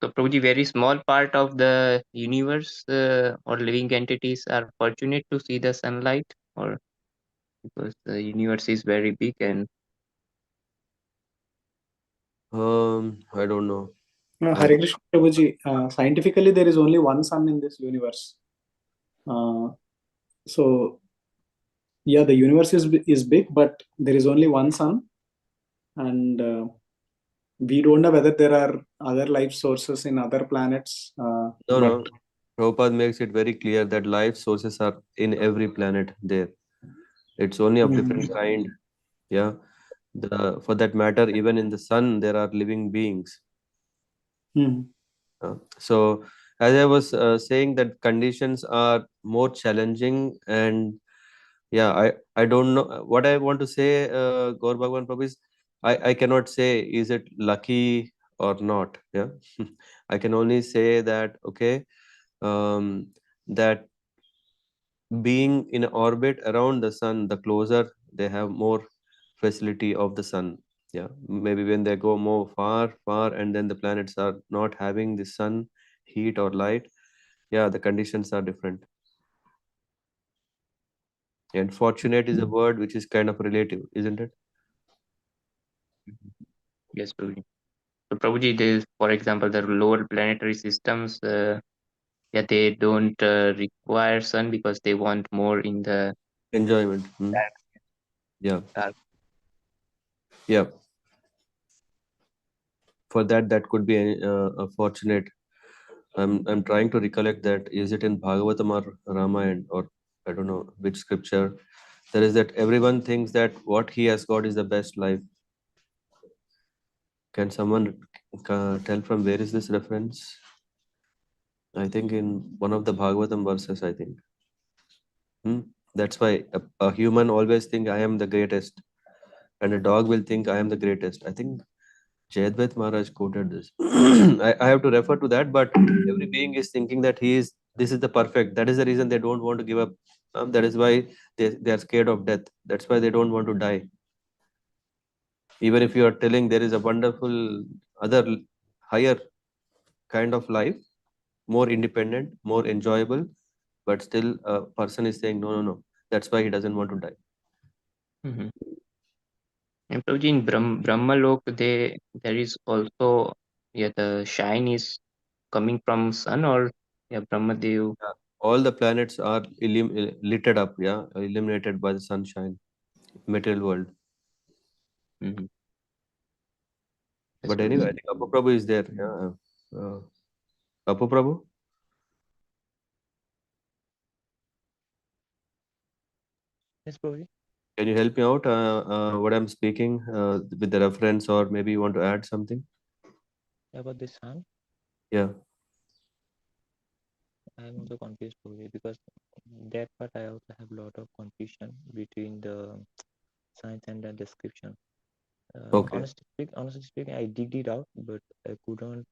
so Prabhuji, very small part of the universe or living entities are fortunate to see the sunlight, or because the universe is very big and I don't know. Hare Krishna Prabhuji, scientifically there is only one sun in this universe. So yeah, the universe is big, but there is only one sun, and we don't know whether there are other life sources in other planets. No. Prabhupada makes it very clear that life sources are in every planet there. It's only of different kind. Yeah. For that matter, even in the sun, there are living beings. So, as I was saying, that conditions are more challenging, and I don't know what I want to say. Gaur Bhagwan Prabhu is, I cannot say is it lucky or not. Yeah, I can only say that okay, that being in orbit around the sun, the closer they have more facility of the sun. Yeah, maybe when they go more far, and then the planets are not having the sun heat or light. Yeah, the conditions are different. And fortunate is a word which is kind of relative, isn't it? yes, Prabhuji. So Prabhuji, for example, the lower planetary systems, they don't require sun because they want more in the Enjoyment. dark. Yeah. dark. Yeah. For that could be a fortunate. I'm trying to recollect that. Is it in Bhagavatam or Ramayana, or I don't know which scripture? There is that everyone thinks that what he has got is the best life. Can someone tell from where is this reference? I think in one of the Bhagavatam verses, I think. That's why a human always think I am the greatest, and a dog will think I am the greatest. I think Jayadvaita Maharaj quoted this. I have to refer to that, but every being is thinking that this is the perfect. That is the reason they don't want to give up. That is why they are scared of death. That's why they don't want to die. Even if you are telling there is a wonderful other higher kind of life, more independent, more enjoyable, but still a person is saying no. That's why he doesn't want to die. Mm-hmm. And Prabhuji, in Brahma Lok, there is also the shine is coming from sun, or Brahma Dev. Yeah. All the planets are lit up, illuminated by the sunshine, material world. Mm-hmm. But anyway, I think Apu Prabhu is there. Yeah. Apu Prabhu, Yes, Prabhuji. can you help me out? What I'm speaking with the reference, or maybe you want to add something? About the sun, Yeah. I'm also confused, Prabhuji, because that part I also have a lot of confusion between the science and the description. Okay. Honestly speaking, I digged it out, but I couldn't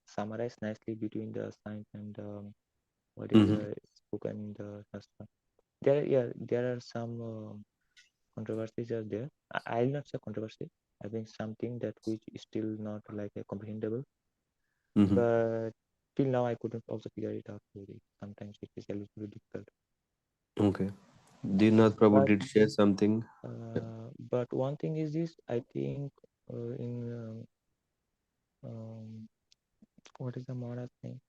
summarize nicely between the science and what is Mm-hmm. spoken in the Shastra. There are some controversies are there. I'll not say controversy. I think something that which is still not like comprehensible. Mm-hmm. But till now, I couldn't also figure it out. Really. Sometimes it is a little bit difficult. Okay. Dinath Prabhu But did share something. but one thing is this. I think in what is the Maharaj name?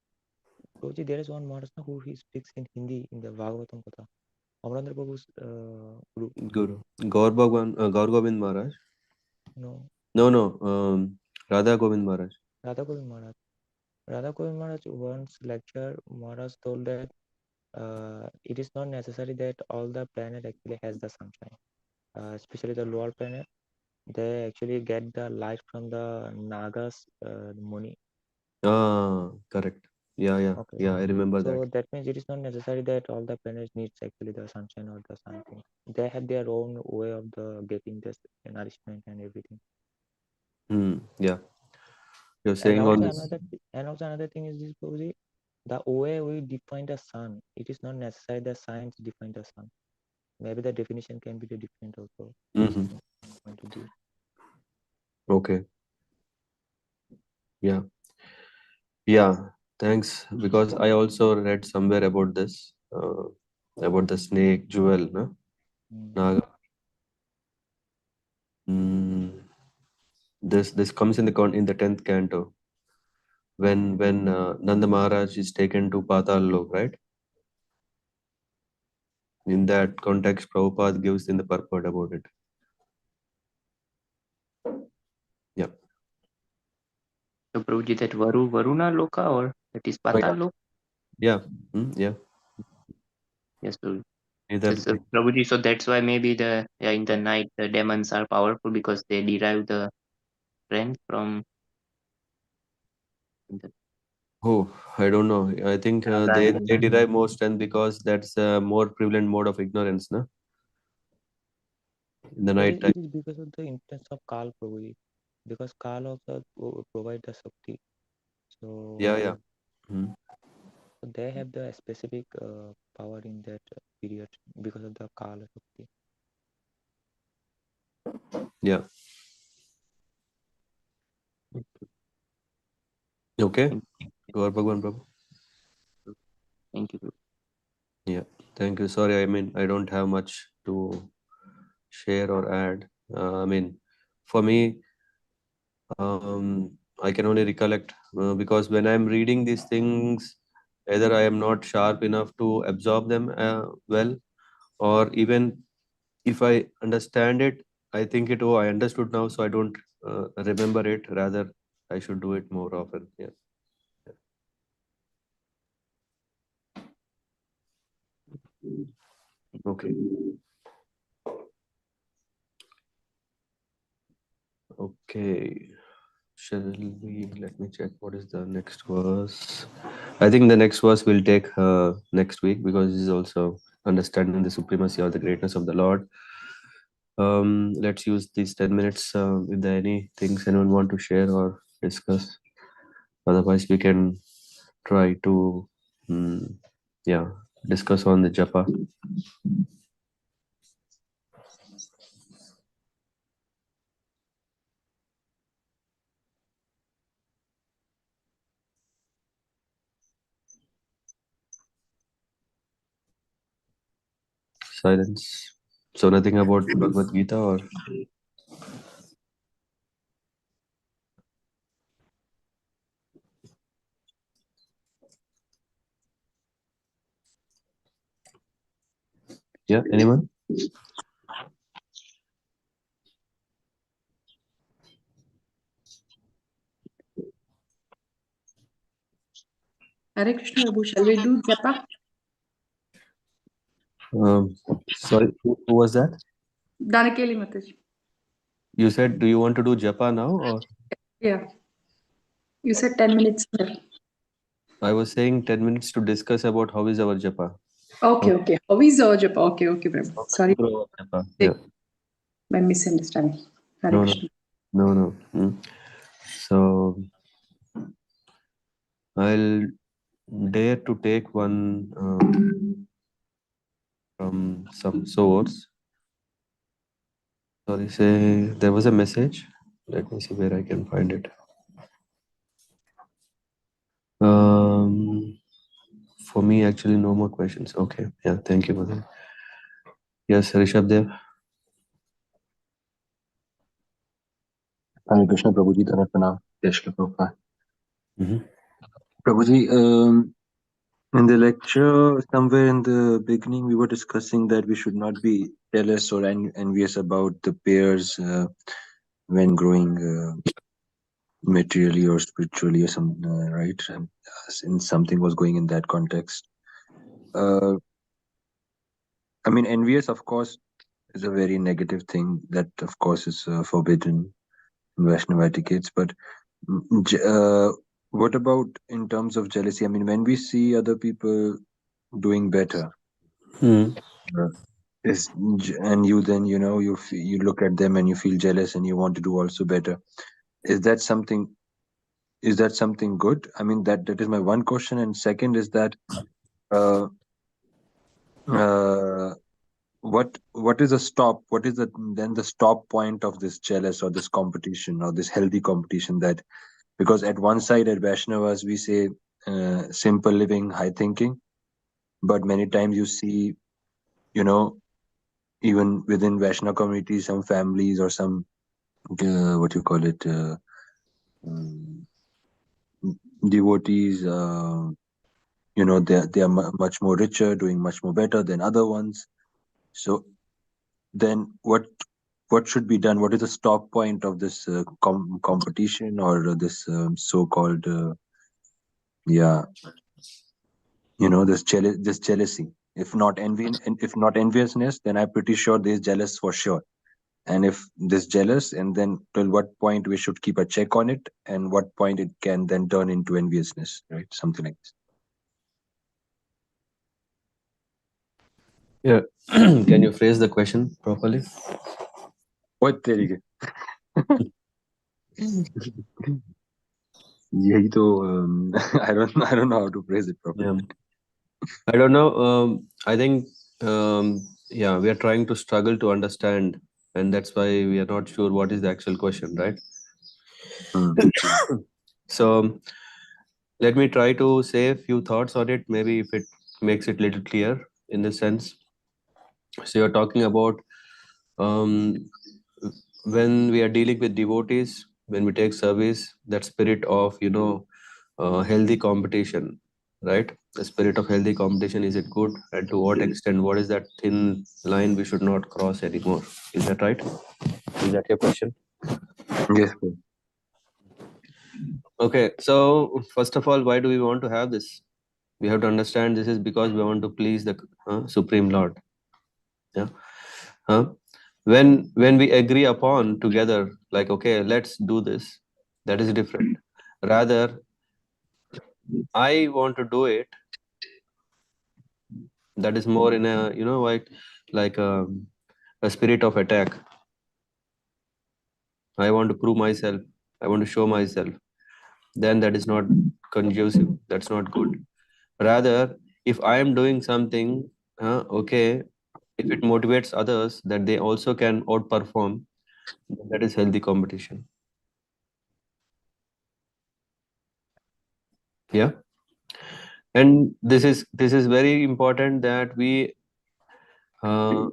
Prabhuji, there is one Maharaj who he speaks in Hindi in the Bhagavatam Katha. Amarendra Prabhu's guru. Guru. Gaur Govind Maharaj. No, No. Radha Govind Maharaj. Radha Govind Maharaj. Radha Govind Maharaj once lecture, Maharaj told that it is not necessary that all the planet actually has the sunshine. Especially the lower planet, they actually get the light from the Nagas Muni. Correct. Yeah. Okay. Yeah, I remember that. So that means it is not necessary that all the planets needs actually the sunshine or the something. They have their own way of the getting this nourishment and everything. Yeah. You're And saying on also this. another thing is this, Prabhuji, the way we define the sun, it is not necessary that science define the sun. Maybe the definition can be the different also. Mm-hmm. Point of view. Okay. Yeah. Thanks. Because I also read somewhere about this, about the snake jewel, no? Naga. This comes in the 10th canto when Nanda Maharaj is taken to Patal Lok, right? In that context, Prabhupada gives in the purport about it. Yeah. So Prabhuji, that Varuna Loka, or that is Patal Lok? Yeah. Yeah. Yes, Prabhuji. Either. So Prabhuji, so that's why maybe in the night the demons are powerful because they derive the strength from the Oh, I don't know. I think they derive more strength because that's a more prevalent mode of ignorance, no? In the night time. It is because of the influence of Kal, Prabhuji. Because Kal also provide the Shakti. So Yeah. they have the specific power in that period because of the Kala Shakti. Yeah. Okay. Gaur Bhagwan Prabhu. Thank you. Yeah. Thank you. Sorry, I don't have much to share or add. For me, I can only recollect because when I'm reading these things, either I am not sharp enough to absorb them well, or even if I understand it, I think it, oh, I understood now, so I don't remember it. Rather, I should do it more often. Yeah. Okay. Okay. Shall we, let me check what is the next verse. I think the next verse we'll take next week, because this is also understanding the supremacy or the greatness of the Lord. Let's use these 10 minutes. If there are any things anyone want to share or discuss, otherwise we can try to discuss on the japa. Silence. So nothing about Bhagavad Gita, or yeah, anyone? Hare Krishna Prabhu, shall we do japa? Sorry, who was that? Danakeli Mataji. You said, do you want to do japa now, or? Yeah. You said 10 minutes left. I was saying 10 minutes to discuss about how is our japa. Okay. How is our japa? Okay, Prabhu. Sorry. Japa. Yeah. My misunderstanding. Hare No. Krishna. So I'll dare to take one from some source. Sorry, say there was a message. Let me see where I can find it. For me, actually, no more questions. Okay. Yeah. Thank you, Mother. Yes, Rishabh Dev. Hare Krishna Prabhuji, Dhanapana, Yashka Prabhupada. Mm-hmm. Prabhuji, in the lecture, somewhere in the beginning, we were discussing that we should not be jealous or envious about the pairs when growing materially or spiritually or something, right? Since something was going in that context. I mean, envious, of course, is a very negative thing that, of course, is forbidden in Vaishnava etiquettes. But what about in terms of jealousy? I mean, when we see other people doing better, and you then you look at them and you feel jealous and you want to do also better. Is that something good? I mean, that is my one question. And second is that what is a stop? What is the stop point of this jealous or this competition or this healthy competition? That because at one side at Vaishnavas we say simple living, high thinking, but many times you see, even within Vaishnava communities, some families or some what you call it, devotees, they are much more richer, doing much more better than other ones. So then what should be done? What is the stop point of this competition or this so-called this jealousy? If not enviousness, then I'm pretty sure there's jealous for sure. And if this jealous, and then till what point we should keep a check on it, and what point it can then turn into enviousness, right? Something like this. Yeah. Can you phrase the question properly? What तरीके? यही तो I don't know how to phrase it properly. Yeah. I don't know. I think we are trying to struggle to understand, and that's why we are not sure what is the actual question, right? So let me try to say a few thoughts on it. Maybe if it makes it little clear in this sense. So you're talking about when we are dealing with devotees, when we take service, that spirit of, healthy competition, right? The spirit of healthy competition, is it good? And to what extent? What is that thin line we should not cross anymore? Is that right? Is that your question? Yes, sir. Okay, so first of all, why do we want to have this? We have to understand this is because we want to please the Supreme Lord. Yeah. When we agree upon together, like, okay, let's do this, that is different. Rather, I want to do it, that is more in a, like a spirit of attack. I want to prove myself, I want to show myself. Then that is not conducive, that's not good. Rather, if I am doing something, okay, if it motivates others that they also can outperform, that is healthy competition. Yeah. And this is very important that we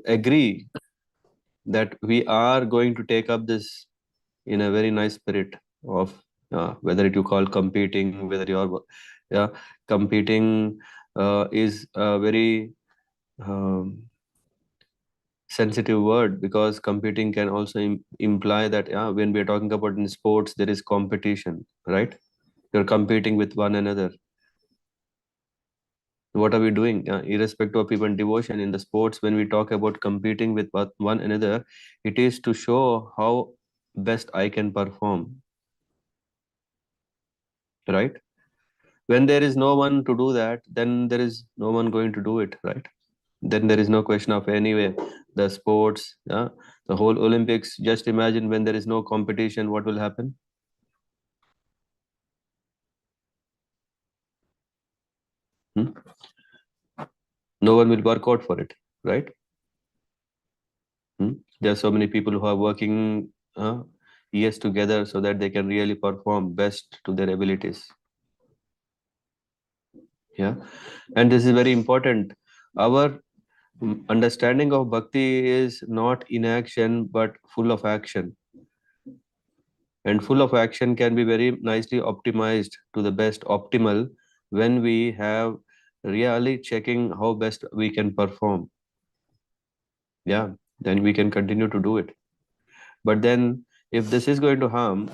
agree that we are going to take up this in a very nice spirit of whether it you call competing, whether you're competing is a very sensitive word, because competing can also imply that when we're talking about in sports, there is competition, right? You're competing with one another. What are we doing? Irrespective of even devotion in the sports, when we talk about competing with one another, it is to show how best I can perform, right? When there is no one to do that, then there is no one going to do it, right? Then there is no question of anyway the sports, the whole Olympics. Just imagine when there is no competition, what will happen? No one will work out for it, right? There are so many people who are working years together so that they can really perform best to their abilities. Yeah. And this is very important. Our understanding of bhakti is not inaction but full of action. And full of action can be very nicely optimized to the best optimal when we have really checking how best we can perform. Yeah, then we can continue to do it. But then if this is going to harm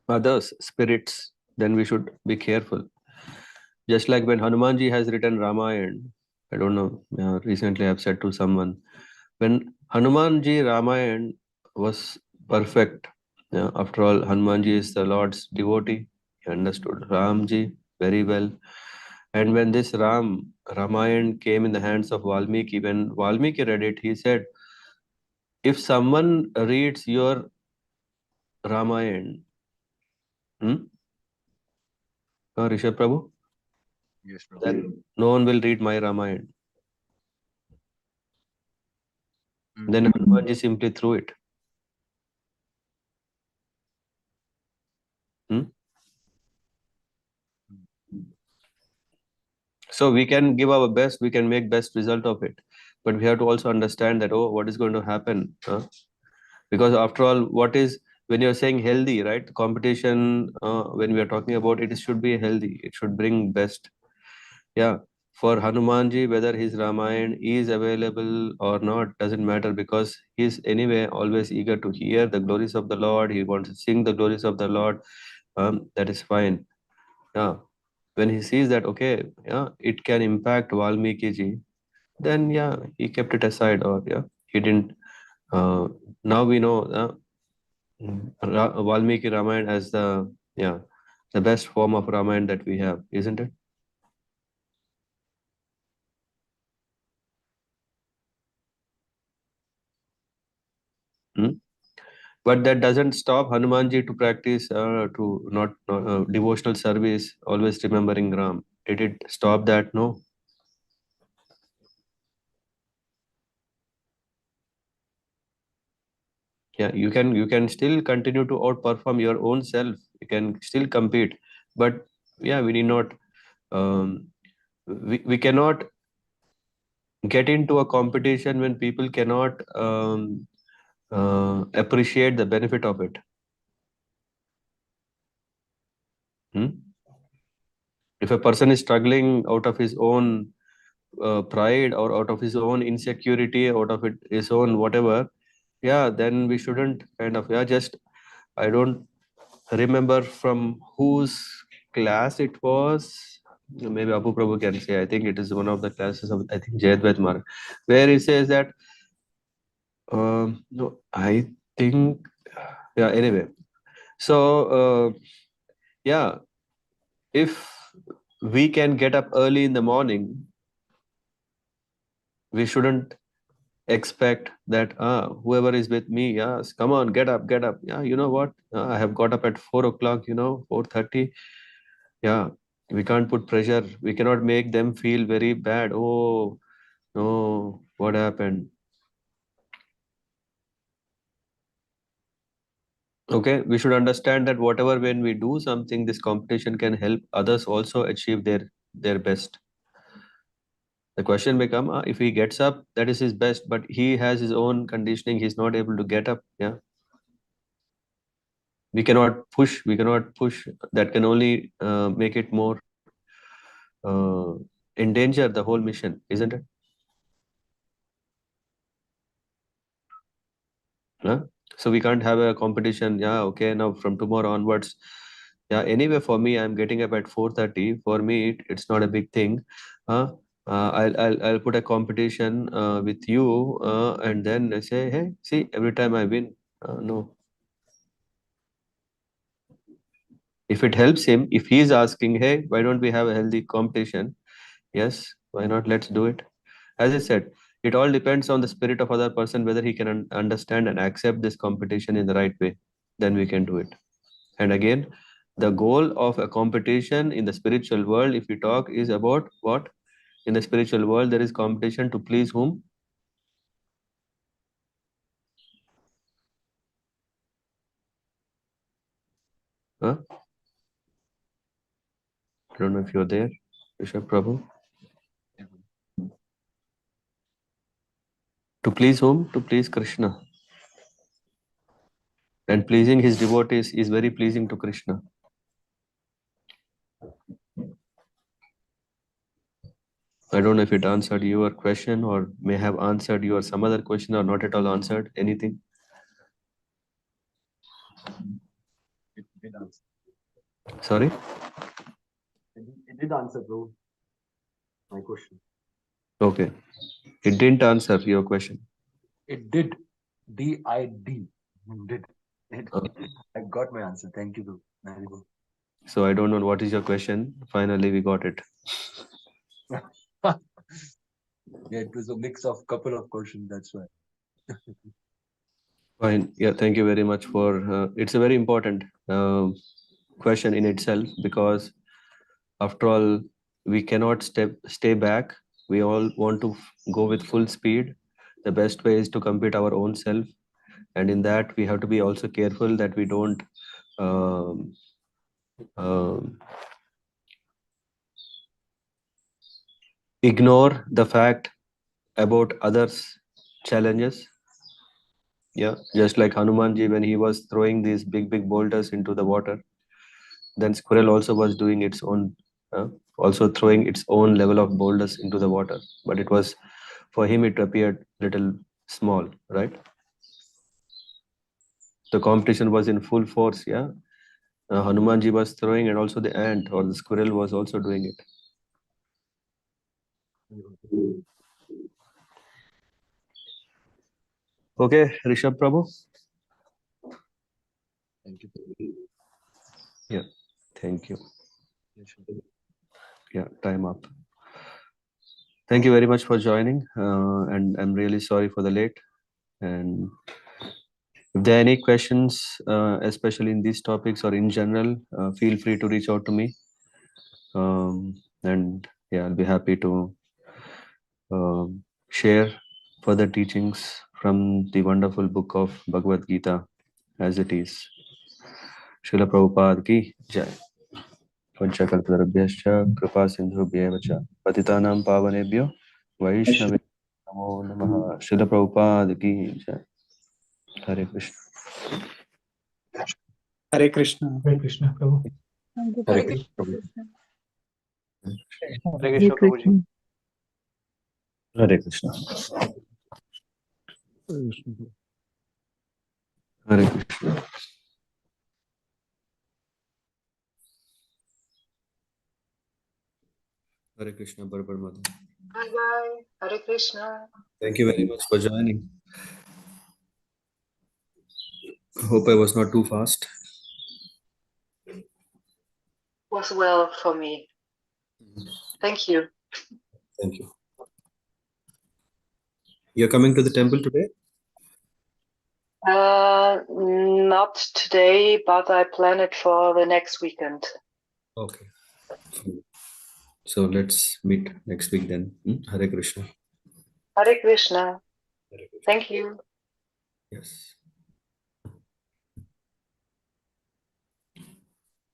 others, spirits, then we should be careful. Just like when Hanumanji has written Ramayana, I don't know, recently I've said to someone, when Hanumanji Ramayana was perfect, after all, Hanumanji is the Lord's devotee, he understood Ramji very well. And when this Ramayana came in the hands of Valmiki, when Valmiki read it, he said, if someone reads your Ramayana, Rishabh Prabhu, Yes, Prabhu. then no one will read my Ramayana. Then Hanumanji simply threw it. So we can give our best, we can make best result of it, but we have to also understand that, oh, what is going to happen? Because after all, what is, when you're saying healthy, right? Competition, when we are talking about it, it should be healthy. It should bring best. Yeah. For Hanumanji, whether his Ramayana is available or not doesn't matter, because he's anyway always eager to hear the glories of the Lord. He wants to sing the glories of the Lord. That is fine. Yeah. When he sees that, okay, it can impact Valmiki ji, then he kept it aside, or he didn't. Now we know Valmiki Ramayana as the best form of Ramayana that we have, isn't it? But that doesn't stop Hanumanji to practice to not devotional service, always remembering Ram. Did it stop that? No. Yeah, you can still continue to outperform your own self. You can still compete, but we need not. We cannot get into a competition when people cannot appreciate the benefit of it. If a person is struggling out of his own pride or out of his own insecurity, out of his own whatever, then we shouldn't just, I don't remember from whose class it was. Maybe Abu Prabhu can say. I think it is one of the classes of, I think, Jayadvaita Maharaj, where he says that, no, I think, anyway. So, if we can get up early in the morning, we shouldn't expect that whoever is with me, yes, come on, get up. You know what? I have got up at 4 o'clock, 4:30. We can't put pressure. We cannot make them feel very bad. Oh, no, what happened? Okay, we should understand that whatever when we do something, this competition can help others also achieve their best. The question may come, if he gets up, that is his best, but he has his own conditioning. He's not able to get up. We cannot push. That can only make it more endanger the whole mission, isn't it? So we can't have a competition. Okay, now from tomorrow onwards. Anyway, for me, I'm getting up at 4:30. For me, it's not a big thing. I'll put a competition with you, and then I say, hey, see, every time I win. No. If it helps him, if he's asking, hey, why don't we have a healthy competition? Yes, why not? Let's do it. As I said, it all depends on the spirit of other person, whether he can understand and accept this competition in the right way. Then we can do it. And again, the goal of a competition in the spiritual world, if we talk, is about what? In the spiritual world, there is competition to please whom? I don't know if you're there, Bishop Prabhu. To please whom? To please Krishna. And pleasing his devotees is very pleasing to Krishna. I don't know if it answered your question or may have answered your some other question or not at all answered anything. It did answer. Sorry? It did answer, bro. My question. Okay. It didn't answer your question. It did. D-I-D. Did. Okay. I got my answer. Thank you, bro. Very good. So I don't know what is your question. Finally, we got it. It was a mix of couple of questions. That's why. Fine. Thank you very much for. It's a very important question in itself, because after all, we cannot stay back. We all want to go with full speed. The best way is to compete our own self, and in that we have to be also careful that we don't um, um, ignore the fact about others' challenges. Just like Hanumanji, when he was throwing these big boulders into the water, then squirrel also was doing its own, also throwing its own level of boulders into the water. But it was, for him, it appeared little small, right? The competition was in full force. Hanumanji was throwing, and also the ant or the squirrel was also doing it. Okay, Rishabh Prabhu. Thank you. Thank you. Time up. Thank you very much for joining, and I'm really sorry for the late. And if there are any questions, especially in these topics or in general, feel free to reach out to me. And I'll be happy to share further teachings from the wonderful book of Bhagavad Gita as it is. Srila Prabhupada ki jai. Panchakalparabhyascha kripa sindhubhyev cha patitanam pavanebhyo vaishnave namo namaha. Srila Prabhupada ki jai. Hare Krishna. Hare Krishna. Hare Krishna, Prabhu. Hare Hare Krishna. Krishna. Hare Hare Krishna, Prabhuji. Krishna. Hare Krishna. Hare Krishna. Hare Krishna, Barbar Mother. Bye bye. Hare Krishna. Thank you very much for joining. Hope I was not too fast. Was well for me. Thank you. Thank you. You're coming to the temple today? Not today, but I plan it for the next weekend. Okay. So let's meet next week then. Hare Krishna. Hare Krishna. Hare Krishna. Thank you. Yes.